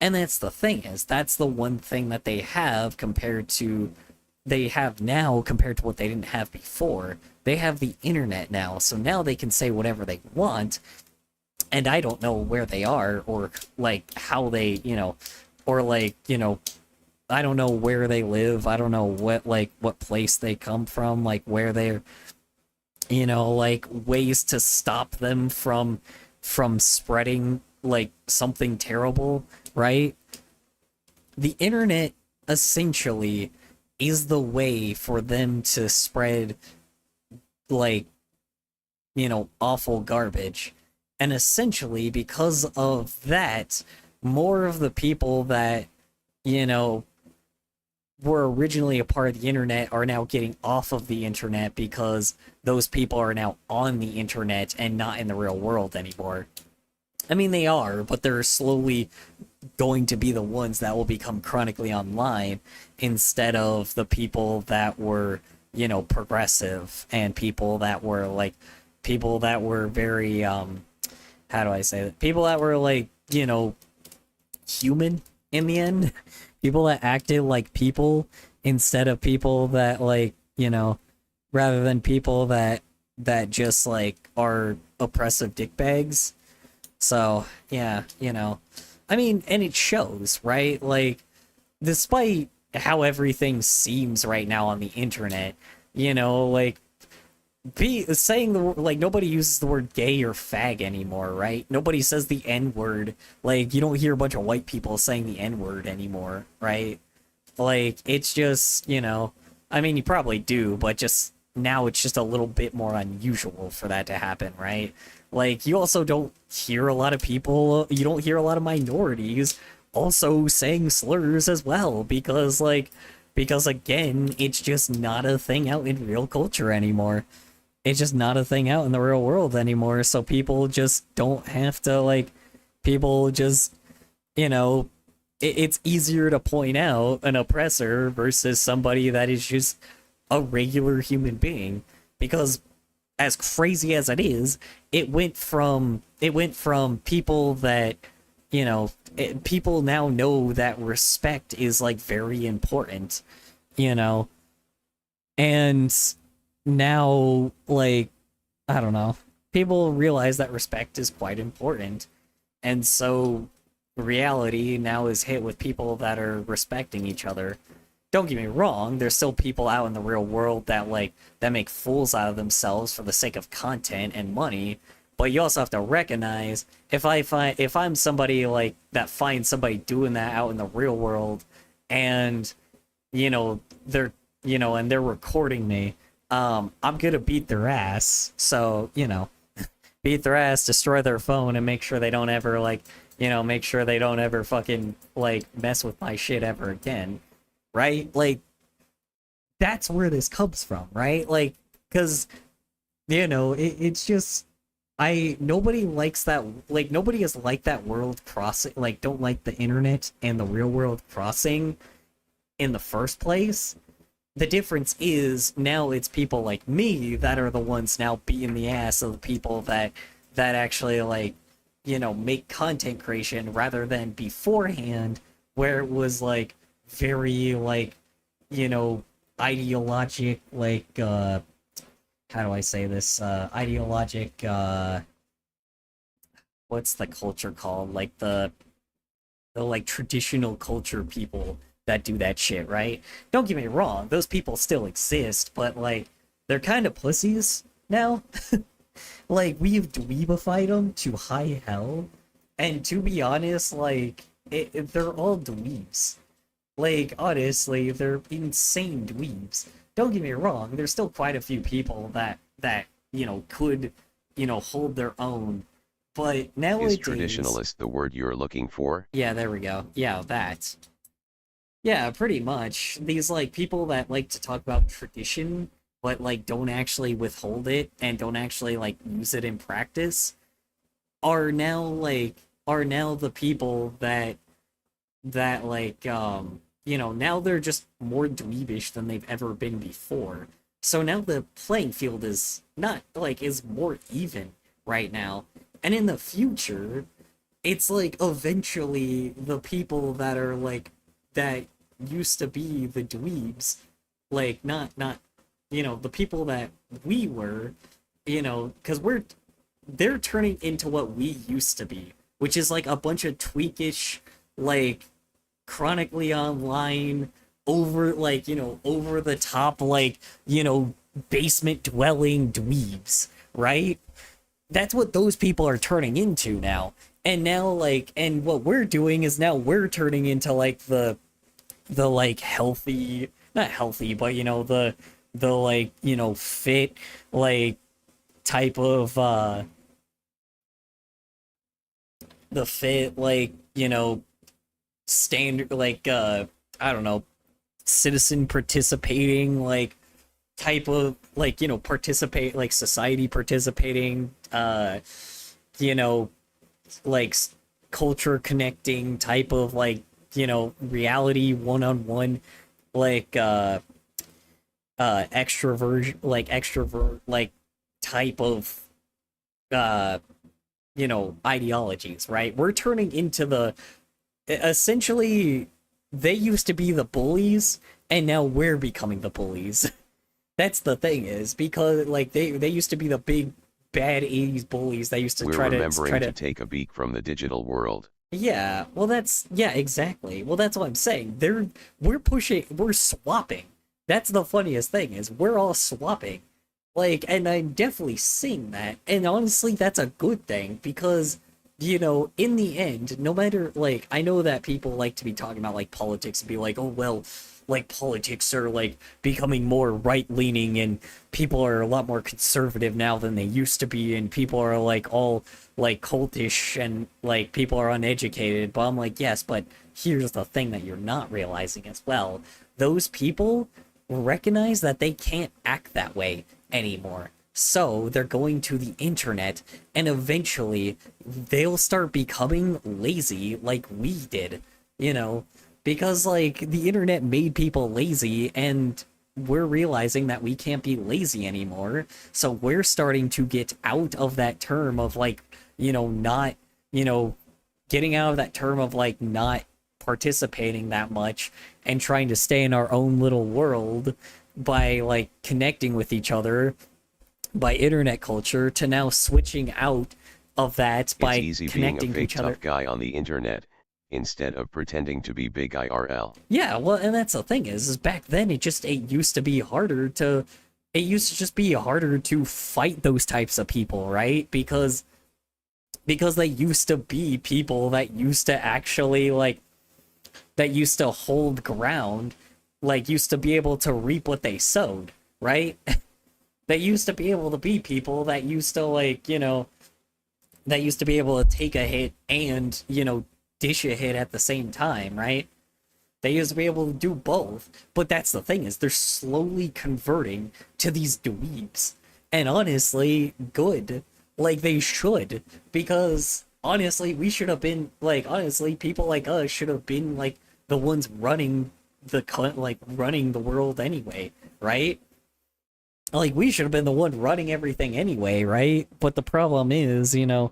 And that's the thing, is that's the one thing that they have now compared to what they didn't have before. They have the internet now, so now they can say whatever they want, and I don't know where they are or like how they, or like, I don't know where they live. I don't know what place they come from, like where they're, like ways to stop them from spreading like something terrible, right? The internet essentially is the way for them to spread like, awful garbage. And essentially because of that, more of the people that, were originally a part of the internet are now getting off of the internet because those people are now on the internet and not in the real world anymore. I mean, they are, but they're slowly going to be the ones that will become chronically online instead of the people that were, progressive and people that were very, how do I say that? People that were like, human in the end. People that acted like people instead of people that like, rather than people that just like are oppressive dickbags. So, yeah, I mean, and it shows, right? Like, despite how everything seems right now on the internet, like, like nobody uses the word gay or fag anymore, right? Nobody says the N-word. Like, you don't hear a bunch of white people saying the N-word anymore, right? Like, it's just, I mean, you probably do, but just now it's just a little bit more unusual for that to happen, right? Like, you also don't hear a lot of people, you don't hear a lot of minorities also saying slurs as well, because again, it's just not a thing out in real culture anymore. It's just not a thing out in the real world anymore, so people just don't have to, like, people just, it's easier to point out an oppressor versus somebody that is just a regular human being, because as crazy as it is, it went from people that, people now know that respect is, like, very important, and now, like, I don't know, people realize that respect is quite important, and so reality now is hit with people that are respecting each other. Don't get me wrong, there's still people out in the real world that make fools out of themselves for the sake of content and money, but you also have to recognize if I'm somebody like that finds somebody doing that out in the real world, and they're and they're recording me, I'm gonna beat their ass. So, beat their ass, destroy their phone, and make sure they don't ever fucking mess with my shit ever again. Right? Like, that's where this comes from, right? Like, because, it's just, nobody likes that, like, nobody has liked that world crossing, like, don't like the internet and the real world crossing in the first place. The difference is now it's people like me that are the ones now beating the ass of the people that actually make content creation, rather than beforehand where it was very ideologic, how do I say this, ideologic, what's the culture called, the traditional culture people that do that shit, right? Don't get me wrong, those people still exist, but they're kind of pussies now. Like, we've dweebified them to high hell, and to be honest, like, they're all dweebs. Like, honestly, they're insane dweebs. Don't get me wrong, there's still quite a few people that could, hold their own. But nowadays... Is traditionalist the word you're looking for? Yeah, there we go. Yeah, that. Yeah, pretty much. These, like, people that like to talk about tradition, but, like, don't actually withhold it and don't actually, like, use it in practice, are now the people that now they're just more dweebish than they've ever been before. So now the playing field is is more even right now. And in the future, it's like eventually the people that are like that used to be the dweebs, like not the people that we were, because they're turning into what we used to be, which is like a bunch of tweakish, like chronically online, over the top, basement dwelling dweebs, right? That's what those people are turning into now. And now, and what we're doing is now we're turning into like the like healthy, not healthy, but the fit, like, type of the fit, like, standard, like, I don't know, citizen participating, like, type of, like, participate, like, society participating, like, culture connecting type of, like, reality one-on-one, like, extrovert, like, type of, ideologies, right? We're turning into essentially, they used to be the bullies, and now we're becoming the bullies. That's the thing, is because, like, they used to be the big bad 80s bullies that used to We're try remembering to to take a beak from the digital world. Yeah, well, exactly. Well, that's what I'm saying. We're swapping. That's the funniest thing, is we're all swapping. Like, and I'm definitely seeing that. And honestly, that's a good thing, because, in the end, no matter, like, I know that people like to be talking about, like, politics and be like, oh, well, like, politics are, like, becoming more right-leaning, and people are a lot more conservative now than they used to be, and people are, like, all, like, cultish, and, like, people are uneducated. But I'm like, yes, but here's the thing that you're not realizing as well. Those people recognize that they can't act that way anymore. So they're going to the internet, and eventually they'll start becoming lazy like we did, because, like, the internet made people lazy, and we're realizing that we can't be lazy anymore. So we're starting to get out of that term of, like, not, getting out of that term of, like, not participating that much and trying to stay in our own little world by, like, connecting with each other by internet culture, to now switching out of that by it's easy connecting being a to fake each other. tough guy on the internet, instead of pretending to be big IRL. Yeah, well, and that's the thing, is back then it used to be harder to fight those types of people, right? Because they used to be people that used to actually, like, that used to hold ground, like, used to be able to reap what they sowed, right? They used to be able to be people that used to, like, that used to be able to take a hit and, dish a hit at the same time, right? They used to be able to do both. But that's the thing, is they're slowly converting to these dweebs. And honestly, good. Like, they should. Because, honestly, we should have been, like, honestly, people like us should have been, like, the ones running running the world anyway, right? Like, we should have been the one running everything anyway, right? But the problem is, it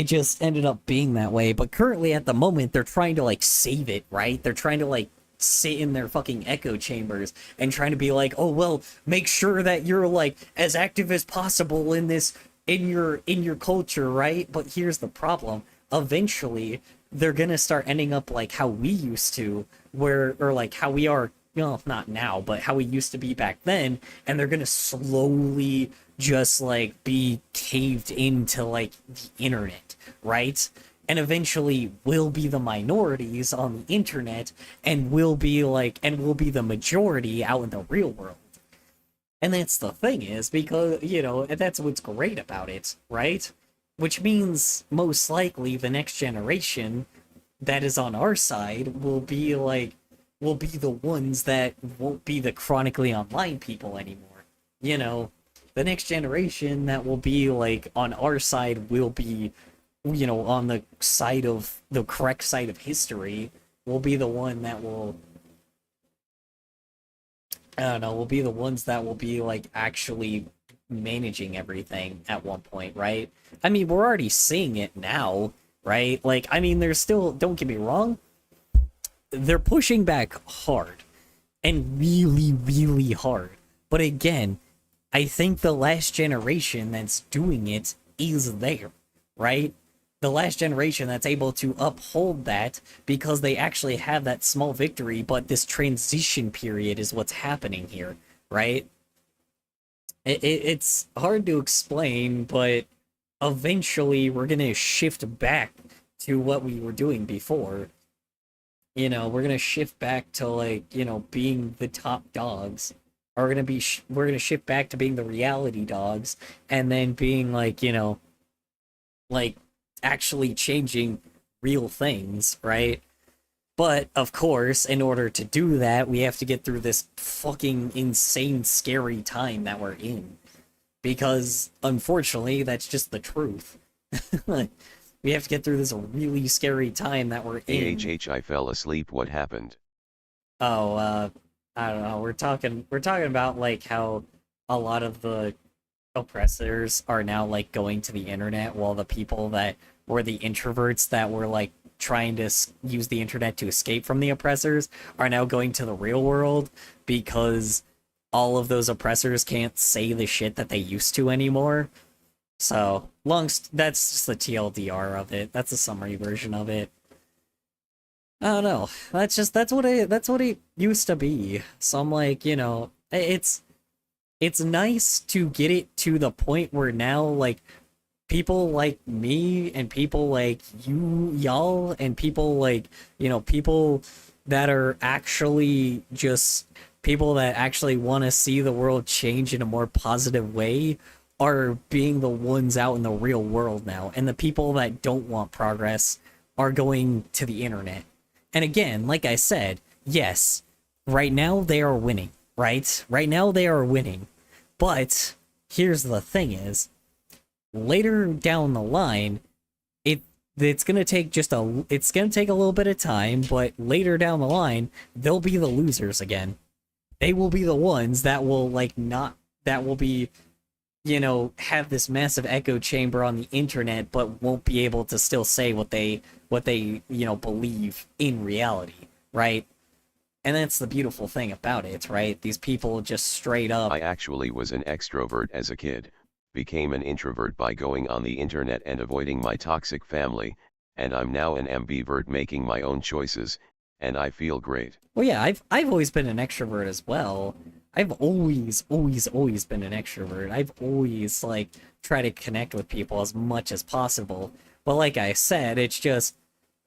just ended up being that way. But currently, at the moment, they're trying to, like, save it, right? They're trying to, like, sit in their fucking echo chambers and trying to be like, oh, well, make sure that you're, like, as active as possible in this, in your culture, right? But here's the problem. Eventually, they're gonna start ending up like how we used to, or like how we are well, not now, but how we used to be back then, and they're gonna slowly just like be caved into like the internet, right? And eventually will be the minorities on the internet and will be the majority out in the real world. And that's the thing is because, that's what's great about it, right? Which means most likely the next generation that is on our side will be the ones that won't be the chronically online people anymore. The next generation that will be like on our side will be, on the side of the correct side of history, will be the one that will, I don't know, will be the ones that will be like actually managing everything at one point, right? I mean, we're already seeing it now, right? Like, I mean, there's still, don't get me wrong, they're pushing back hard and really, really hard. But again, I think the last generation that's doing it is there, right? The last generation that's able to uphold that because they actually have that small victory, but this transition period is what's happening here, right? It's hard to explain, but eventually we're gonna shift back to what we were doing before. We're gonna shift back to like, being the top dogs. Or we're gonna shift back to being the reality dogs, and then being like, like actually changing real things, right? But of course, in order to do that, we have to get through this fucking insane, scary time that we're in. Because unfortunately, that's just the truth. We have to get through this really scary time that we're in. I fell asleep. What happened? Oh, I don't know. We're talking about like how a lot of the oppressors are now like going to the internet, while the people that were the introverts that were like trying to use the internet to escape from the oppressors are now going to the real world because all of those oppressors can't say the shit that they used to anymore. So, that's just the TLDR of it. That's a summary version of it. I don't know. That's what it used to be. So I'm like, it's nice to get it to the point where now like people like me and people like y'all and people like, people that are actually just people that actually want to see the world change in a more positive way are being the ones out in the real world now. And the people that don't want progress are going to the internet. And again, like I said, yes, right now they are winning, right? Right now they are winning. But here's the thing is, later down the line, it's gonna take it's gonna take a little bit of time, but later down the line, they'll be the losers again. They will be the ones that will that will be, have this massive echo chamber on the internet, but won't be able to still say what they believe in reality, right? And that's the beautiful thing about it, right? These people just straight up. I actually was an extrovert as a kid, became an introvert by going on the internet and avoiding my toxic family, and I'm now an ambivert making my own choices, and I feel great. Well, yeah, I've always been an extrovert as well. I've always been an extrovert. I've always like tried to connect with people as much as possible. But like I said, it's just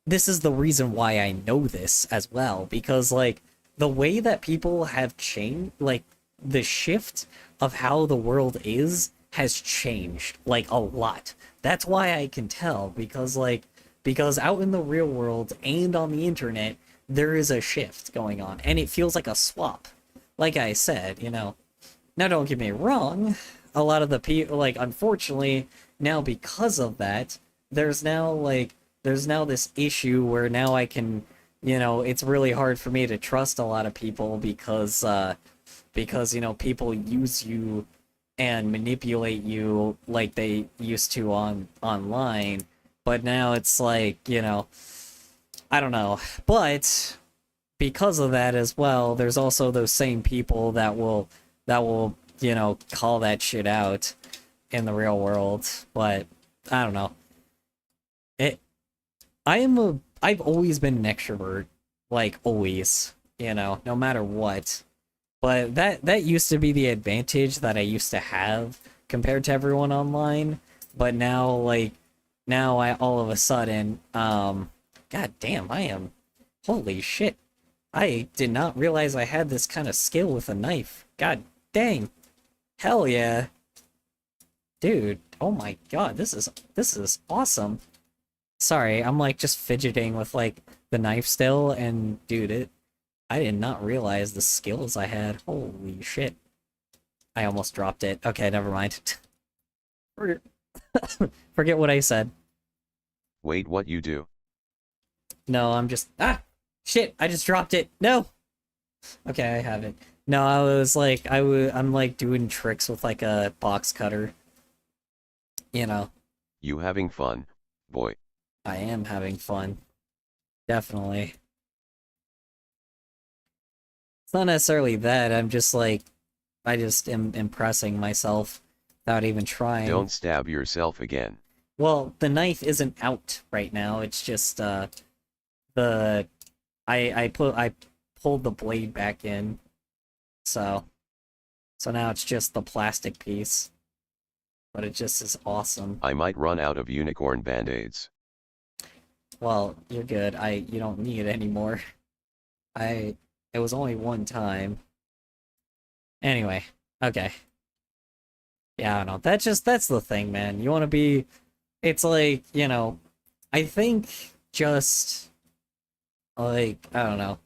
this is the reason why I know this as well, because like the way that people have changed, like the shift of how the world is has changed like a lot. That's why I can tell, because out in the real world and on the internet there is a shift going on, and it feels like a swap. Like I said, now don't get me wrong, a lot of the people, like, unfortunately, now because of that, there's now this issue where now I can, it's really hard for me to trust a lot of people because people use you and manipulate you like they used to online. But now it's like, I don't know. But because of that as well, there's also those same people that will call that shit out in the real world. But I don't know. I've always been an extrovert, like always. you know, no matter what. But that used to be the advantage that I used to have compared to everyone online. But now, like, now I all of a sudden, god damn, I am, holy shit. I did not realize I had this kind of skill with a knife. God dang. Hell yeah. Dude, oh my god, this is awesome. Sorry, I'm like just fidgeting with like the knife still, and dude, I did not realize the skills I had. Holy shit. I almost dropped it. Okay, never mind. Forget forget what I said. Wait, what you do? No, I'm just shit, I just dropped it. No. Okay, I have it. No, I was like I'm like doing tricks with like a box cutter. You know, You having fun, boy. I am having fun. Definitely. It's not necessarily that, I'm just like I just am impressing myself without even trying. Don't stab yourself again. Well, the knife isn't out right now. It's just the I pulled the blade back in. So now it's just the plastic piece. But it just is awesome. I might run out of unicorn band-aids. Well, you're good. You don't need it anymore. It was only one time. Anyway, okay. Yeah, I don't know. That's the thing, man. You want to be, it's like, you know, I think just like, I don't know.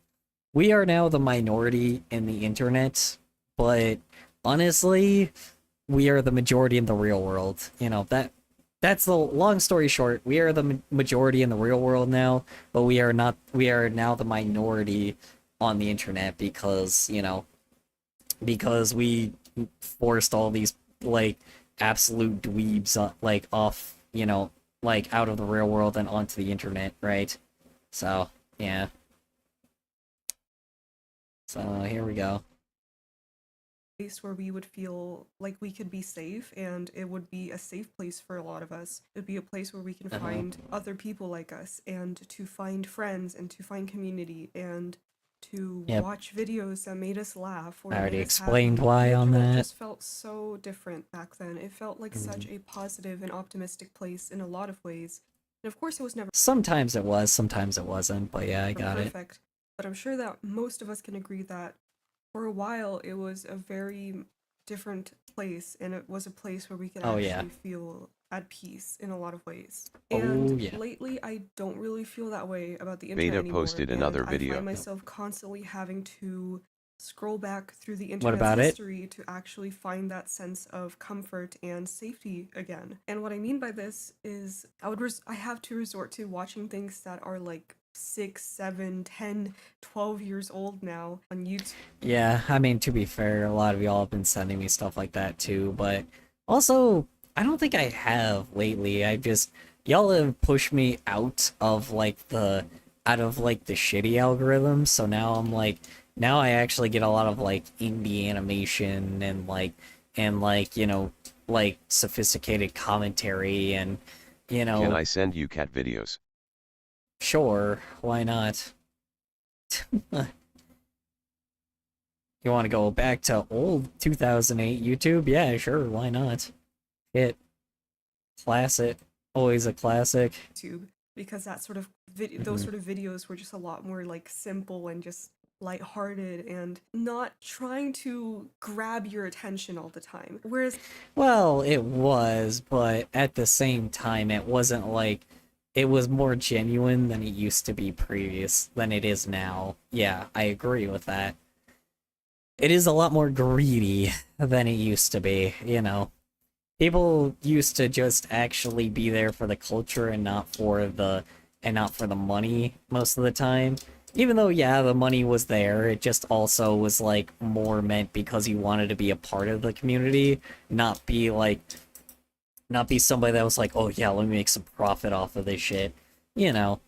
We are now the minority in the internet, but honestly, we are the majority in the real world. You know, that's the long story short. We are the majority in the real world now, but we are not, we are now the minority on the internet because, you know, because we forced all these like absolute dweebs like off, you know, like out of the real world and onto the internet, right? So, yeah. So, here we go. Place where we would feel like we could be safe, and it would be a safe place for a lot of us. It would be a place where we can find other people like us, and to find friends, and to find community, and to Yep. watch videos that made us laugh. Or I already made us explained happy. why The on internet that. just felt so different back then. It felt like such a positive and optimistic place in a lot of ways. And of course, it was never Sometimes it was, sometimes it wasn't, but yeah, I got it. perfect. But I'm sure that most of us can agree that for a while it was a very different place, and it was a place where we could Oh, actually yeah. feel at peace in a lot of ways. Oh, And yeah. lately I don't really feel that way about the Beta internet anymore, posted and another I video. find myself constantly having to scroll back through the What internet's about it? history to actually find that sense of comfort and safety again. And what I mean by this is I have to resort to watching things that are like 6, 7, 10, 12 years old now on YouTube. Yeah, I mean, to be fair, a lot of y'all have been sending me stuff like that too, but also, I don't think I have lately. Y'all have pushed me out of like the shitty algorithms, so now I'm like, now I actually get a lot of like indie animation and like, you know, like sophisticated commentary and, you know, Can I send you cat videos? sure, why not? You want to go back to old 2008 YouTube? Yeah, sure, why not? Hit. Classic. Always a classic. Because that sort of those sort of videos were just a lot more like simple and just lighthearted and not trying to grab your attention all the time. Whereas Well, it was, but at the same time, it wasn't like, it was more genuine than it used to be than it is now. Yeah, I agree with that. It is a lot more greedy than it used to be, you know. People used to just actually be there for the culture and not for the money most of the time. Even though, yeah, the money was there, it just also was like more meant because you wanted to be a part of the community, not be somebody that was like, oh yeah, let me make some profit off of this shit, you know.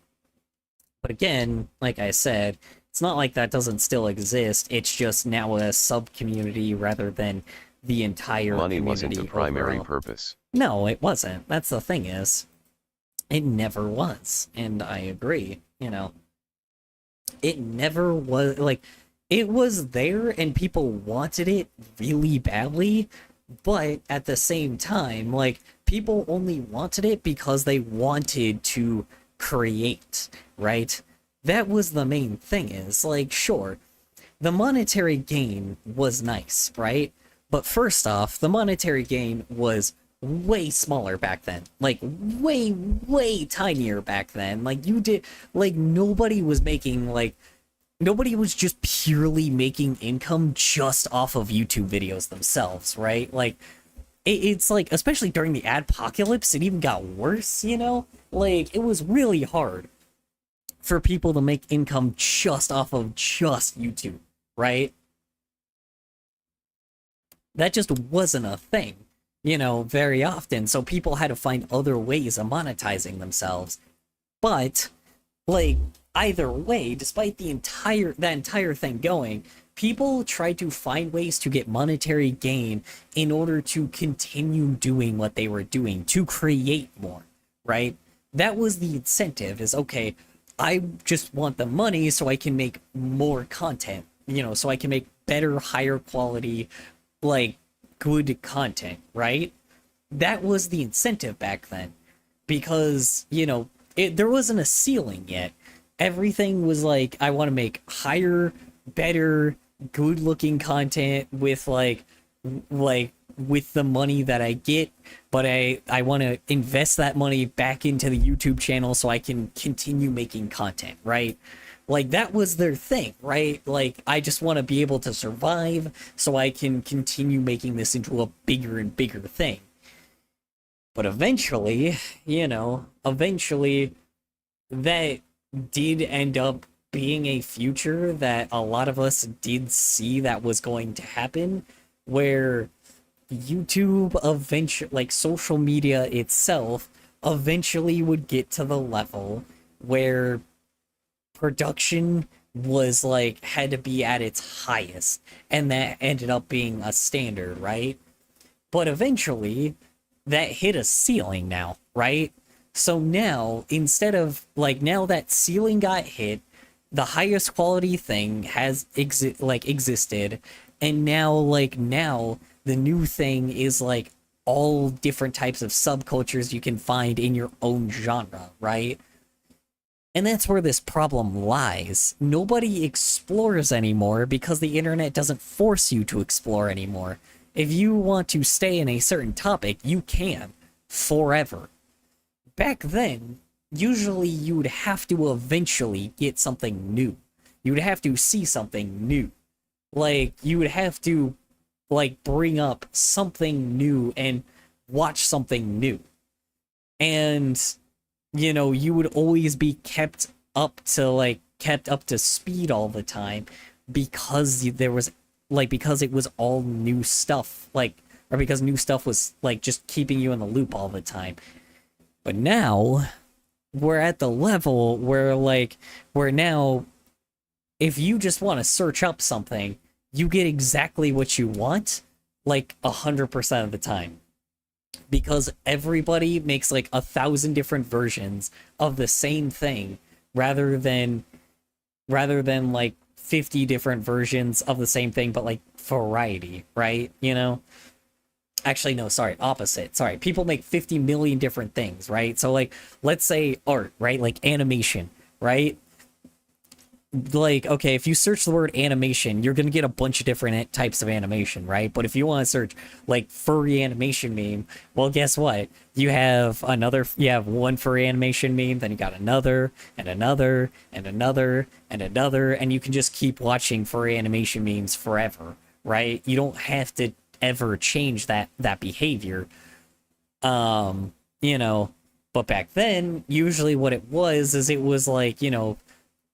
But again, like I said, it's not like that doesn't still exist. It's just now a sub-community rather than the entire Money community wasn't the primary overall. purpose. No, it wasn't. That's the thing is, it never was, and I agree, you know. It never was like, it was there and people wanted it really badly, but at the same time, like, people only wanted it because they wanted to create, right? That was the main thing, is like, sure, the monetary gain was nice, right? But first off, the monetary gain was way smaller back then. Like, way, way tinier back then. Like, nobody was making, like, nobody was just purely making income just off of YouTube videos themselves, right? Like, it's like, especially during the adpocalypse, it even got worse, you know? Like, it was really hard for people to make income just off of just YouTube, right? That just wasn't a thing, you know, very often. So people had to find other ways of monetizing themselves. But, like, either way, despite that entire thing going, people tried to find ways to get monetary gain in order to continue doing what they were doing, to create more, right? That was the incentive, is, okay, I just want the money so I can make more content, you know, so I can make better, higher quality, like, good content, right? That was the incentive back then, because, you know, there wasn't a ceiling yet. Everything was like, I want to make higher, better, good looking content with with the money that I get, but I want to invest that money back into the YouTube channel so I can continue making content, right? Like, that was their thing, right? Like, I just want to be able to survive so I can continue making this into a bigger and bigger thing. But eventually, you know, that did end up being a future that a lot of us did see that was going to happen, where YouTube eventually, like, social media itself, eventually would get to the level where production was like, had to be at its highest, and that ended up being a standard, right? But eventually that hit a ceiling now, right? So now, instead of, like, now that ceiling got hit, the highest quality thing has existed, and now the new thing is, like, all different types of subcultures you can find in your own genre, right? And that's where this problem lies. Nobody explores anymore because the internet doesn't force you to explore anymore. If you want to stay in a certain topic, you can, forever. Back then, usually you would have to eventually get something new. You would have to see something new. Like, you would have to, like, bring up something new and watch something new. And, you know, you would always be kept up to speed all the time, because there was, like, because it was all new stuff, like, or because new stuff was, like, just keeping you in the loop all the time. But now we're at the level where, like, where now, if you just want to search up something, you get exactly what you want, like, 100% of the time. Because everybody makes, like, 1,000 different versions of the same thing, rather than like 50 different versions of the same thing, but, like, variety, right? You know? Actually, no, sorry, opposite. Sorry, people make 50 million different things, right? So, like, let's say art, right? Like, animation, right? Like, okay, if you search the word animation, you're gonna get a bunch of different types of animation, right? But if you want to search, like, furry animation meme, well, guess what? You have one furry animation meme, then you got another, and another, and another, and another, and you can just keep watching furry animation memes forever, right? You don't have to ever change that behavior. You know, but back then, usually what it was like, you know,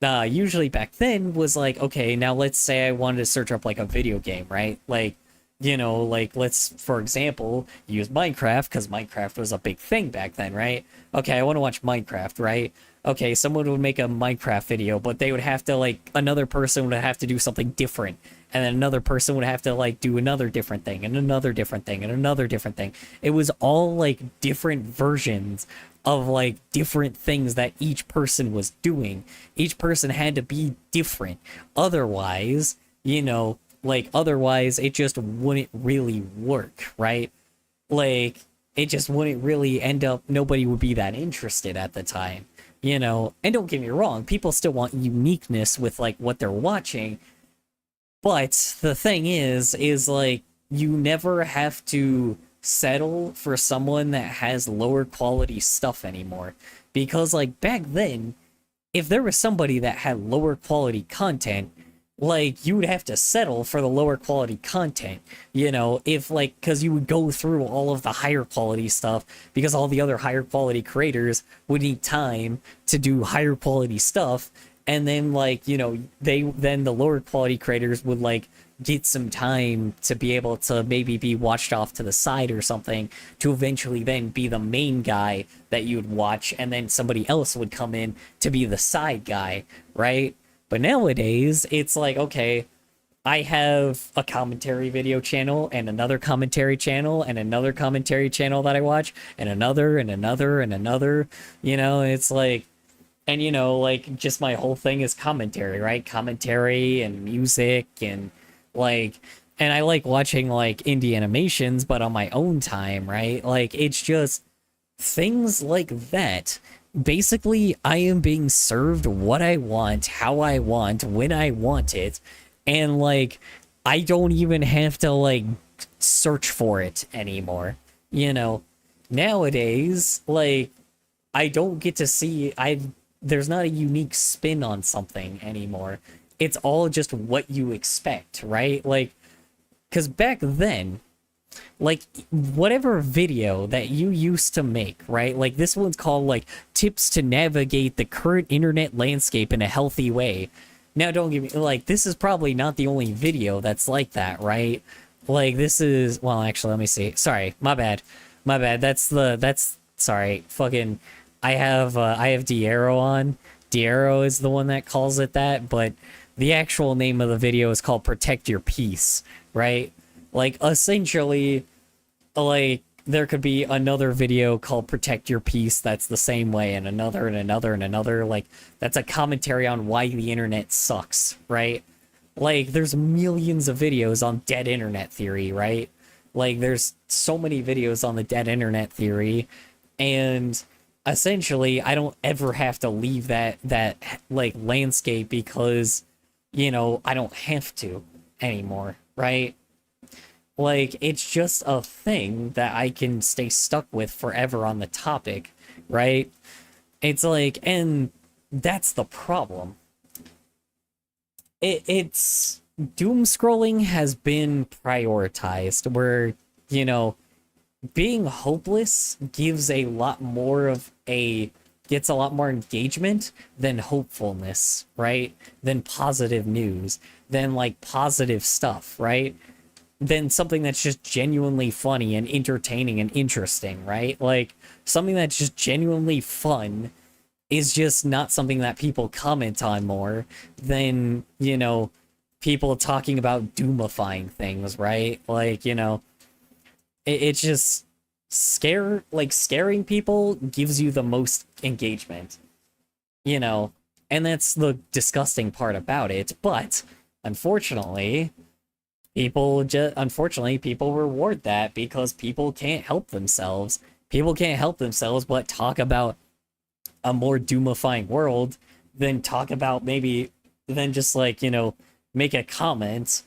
usually back then was like, okay, now let's say I wanted to search up, like, a video game, right? Like, you know, like, let's, for example, use Minecraft, because Minecraft was a big thing back then, right? Okay, I want to watch Minecraft, right? okay, someone would make a Minecraft video, but they would have to, like, another person would have to do something different. And then another person would have to, like, do another different thing, and another different thing, and another different thing. It was all, like, different versions of, like, different things that each person was doing. Each person had to be different. Otherwise, you know, like, otherwise it just wouldn't really work, right? Like, it just wouldn't really end up, nobody would be that interested at the time, you know? And don't get me wrong, people still want uniqueness with, like, what they're watching. But the thing is like, you never have to settle for someone that has lower quality stuff anymore. Because, like, back then, if there was somebody that had lower quality content, like, you would have to settle for the lower quality content, you know, if, like, because you would go through all of the higher quality stuff, because all the other higher quality creators would need time to do higher quality stuff, and then, like, you know, then the lower quality creators would, like, get some time to be able to maybe be watched off to the side or something, to eventually then be the main guy that you'd watch, and then somebody else would come in to be the side guy, right? But nowadays, it's like, okay, I have a commentary video channel, and another commentary channel, and another commentary channel that I watch, and another, and another, and another, you know, it's like, and, you know, like, just my whole thing is commentary, right? Commentary and music, and, like, and I like watching, like, indie animations, but on my own time, right? Like, it's just things like that. Basically, I am being served what I want, how I want, when I want it, and, like, I don't even have to, like, search for it anymore, you know? Nowadays, like, I don't get to see, there's not a unique spin on something anymore. It's all just what you expect, right? Like, because back then, like, whatever video that you used to make, right? Like, this one's called, like, tips to navigate the current internet landscape in a healthy way. Now, don't get me, like, this is probably not the only video that's like that, right? Like, this is, well, actually, let me see. Sorry, my bad. Sorry, fucking, I have Diero on. Diero is the one that calls it that, but the actual name of the video is called Protect Your Peace, right? Like, essentially, like, there could be another video called Protect Your Peace that's the same way, and another, and another, and another. Like, that's a commentary on why the internet sucks, right? Like, there's millions of videos on dead internet theory, right? Like, there's so many videos on the dead internet theory, and essentially, I don't ever have to leave that like, landscape because, you know, I don't have to anymore, right? Like, it's just a thing that I can stay stuck with forever on the topic, right? It's like, and that's the problem. It's doom scrolling has been prioritized where, you know, being hopeless gets a lot more engagement than hopefulness, right? Than positive news, than, like, positive stuff, right? Than something that's just genuinely funny and entertaining and interesting, right? Like, something that's just genuinely fun is just not something that people comment on more than, you know, people talking about doomifying things, right? Like, you know, it's just scaring people gives you the most engagement, you know, and that's the disgusting part about it. But unfortunately, people reward that because people can't help themselves. People can't help themselves but talk about a more doomifying world than talk about than just, like, you know, make a comment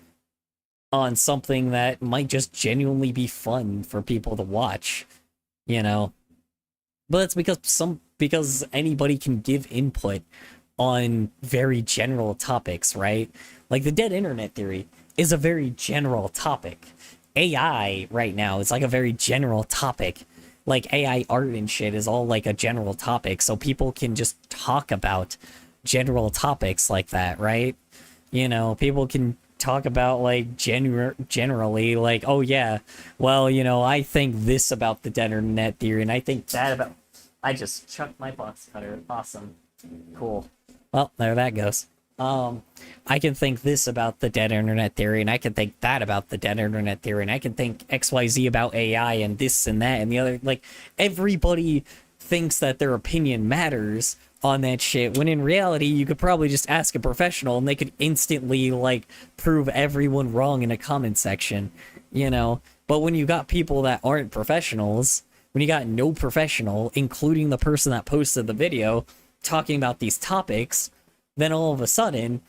on something that might just genuinely be fun for people to watch, you know. But it's because anybody can give input on very general topics, right? Like, the dead internet theory is a very general topic. AI right now is like a very general topic. Like, AI art and shit is all like a general topic, so people can just talk about general topics like that, right? You know, people can talk about, like, generally, like, oh yeah, well, you know, I think this about the dead internet theory, and I think that about... I just chucked my box cutter. Awesome. Cool. Well, there that goes. I can think this about the dead internet theory, and I can think that about the dead internet theory, and I can think XYZ about AI and this and that and the other. Like, everybody thinks that their opinion matters on that shit, when in reality, you could probably just ask a professional and they could instantly, like, prove everyone wrong in a comment section, you know? But when you got people that aren't professionals, when you got no professional, including the person that posted the video, talking about these topics, then all of a sudden,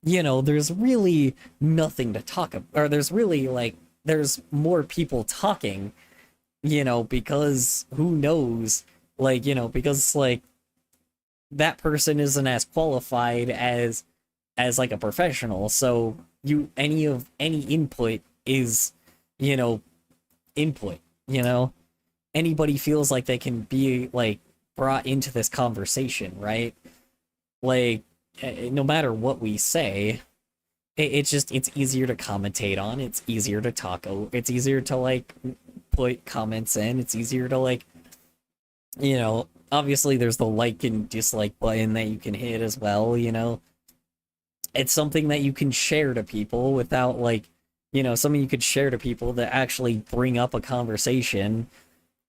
you know, there's really nothing to talk about, or there's really, like, there's more people talking, you know, because who knows, like, you know, because, like, that person isn't as qualified as like a professional, so any input is, you know, input, you know? Anybody feels like they can be, like, brought into this conversation, right? Like, no matter what we say, it's just, it's easier to commentate on, it's easier to talk, it's easier to, like, put comments in, it's easier to, like, you know, obviously there's the like and dislike button that you can hit as well, you know? It's something that you can share to people without, like, you know, something you could share to people that actually bring up a conversation.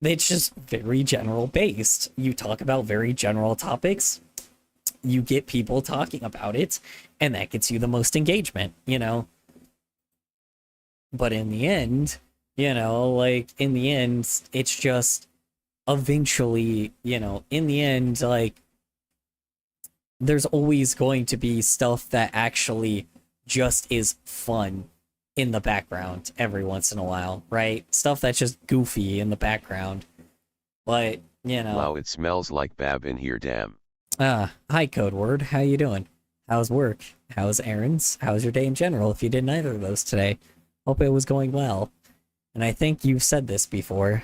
It's just very general based. You talk about very general topics, you get people talking about it, and that gets you the most engagement, you know? But in the end, you know, like, in the end, it's just eventually, you know, in the end, like, there's always going to be stuff that actually just is fun in the background every once in a while, right? Stuff that's just goofy in the background. But, you know. Wow, it smells like Bab in here, damn. Hi, Code Word. How you doing? How's work? How's errands? How's your day in general if you did neither of those today? Hope it was going well. And I think you've said this before.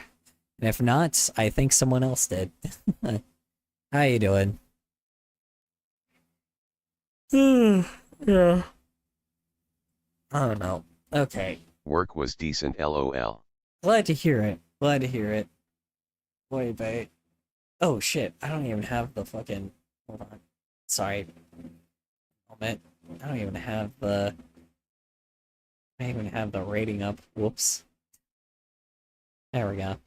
And if not, I think someone else did. How you doing? Yeah. I don't know. Okay. Work was decent, lol. Glad to hear it. Glad to hear it. Wait. Oh shit, I don't even have the fucking... Hold on. Sorry. Moment. I don't even have the... I don't even have the rating up. Whoops. There we go.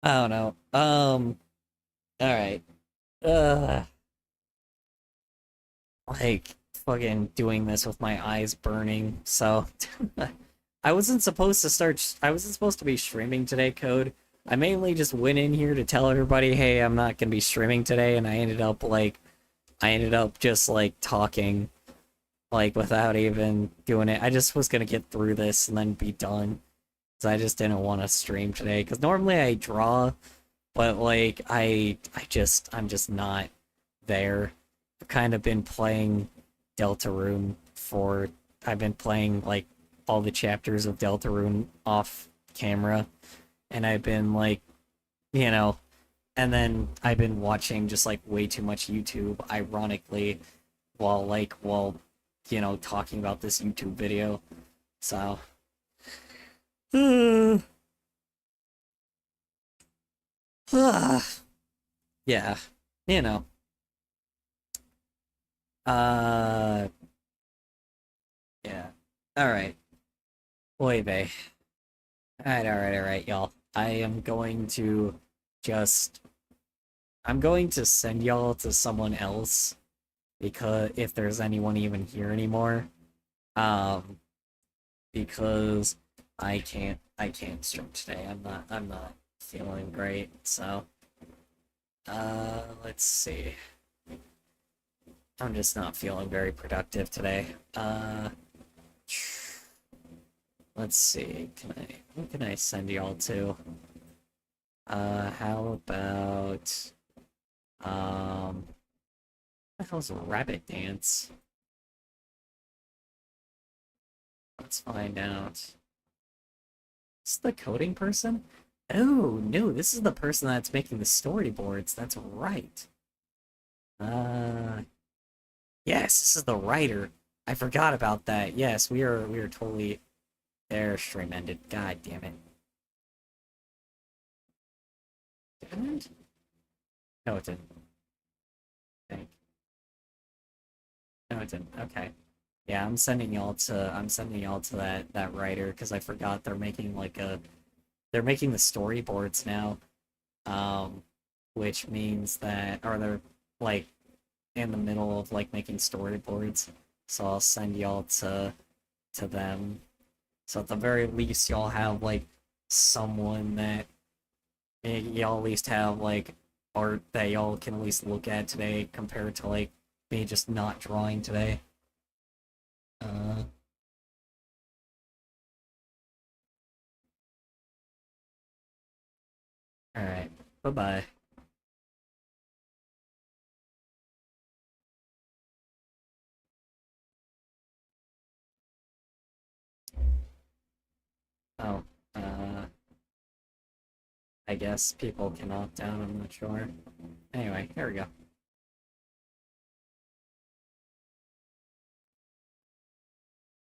I don't know. Alright. Like, fucking doing this with my eyes burning, so... I wasn't supposed to be streaming today, Code. I mainly just went in here to tell everybody, hey, I'm not gonna be streaming today, and I ended up just, like, talking, like, without even doing it. I just was gonna get through this and then be done, because I just didn't want to stream today, because normally I draw, but, like, I'm just not there. I've kind of been playing Deltarune I've been playing, like, all the chapters of Deltarune off camera, and I've been, like, you know, and then I've been watching just, like, way too much YouTube, ironically, while, you know, talking about this YouTube video, so... yeah, you know. Yeah. Alright. Oy vey. Alright, y'all. I'm going to send y'all to someone else, because if there's anyone even here anymore, because I can't stream today. I'm not feeling great, so, let's see. I'm just not feeling very productive today. Let's see, who can I send y'all to? How about, what the hell's a rabbit dance? Let's find out. Is this the coding person? Oh, no, this is the person that's making the storyboards, that's right. Yes, this is the writer. I forgot about that. Yes, we are totally... Their stream ended. God damn it. Didn't it? No, it didn't. No, it didn't. Okay. Yeah, I'm sending y'all to that writer because I forgot they're making the storyboards now. Um, which means that or they're like in the middle of like making storyboards. So I'll send y'all to them. So at the very least y'all have like someone that y'all at least have like art that y'all can at least look at today compared to like me just not drawing today. Uh, alright. Bye-bye. Oh, uh, I guess people can opt out, I'm not sure. Anyway, here we go.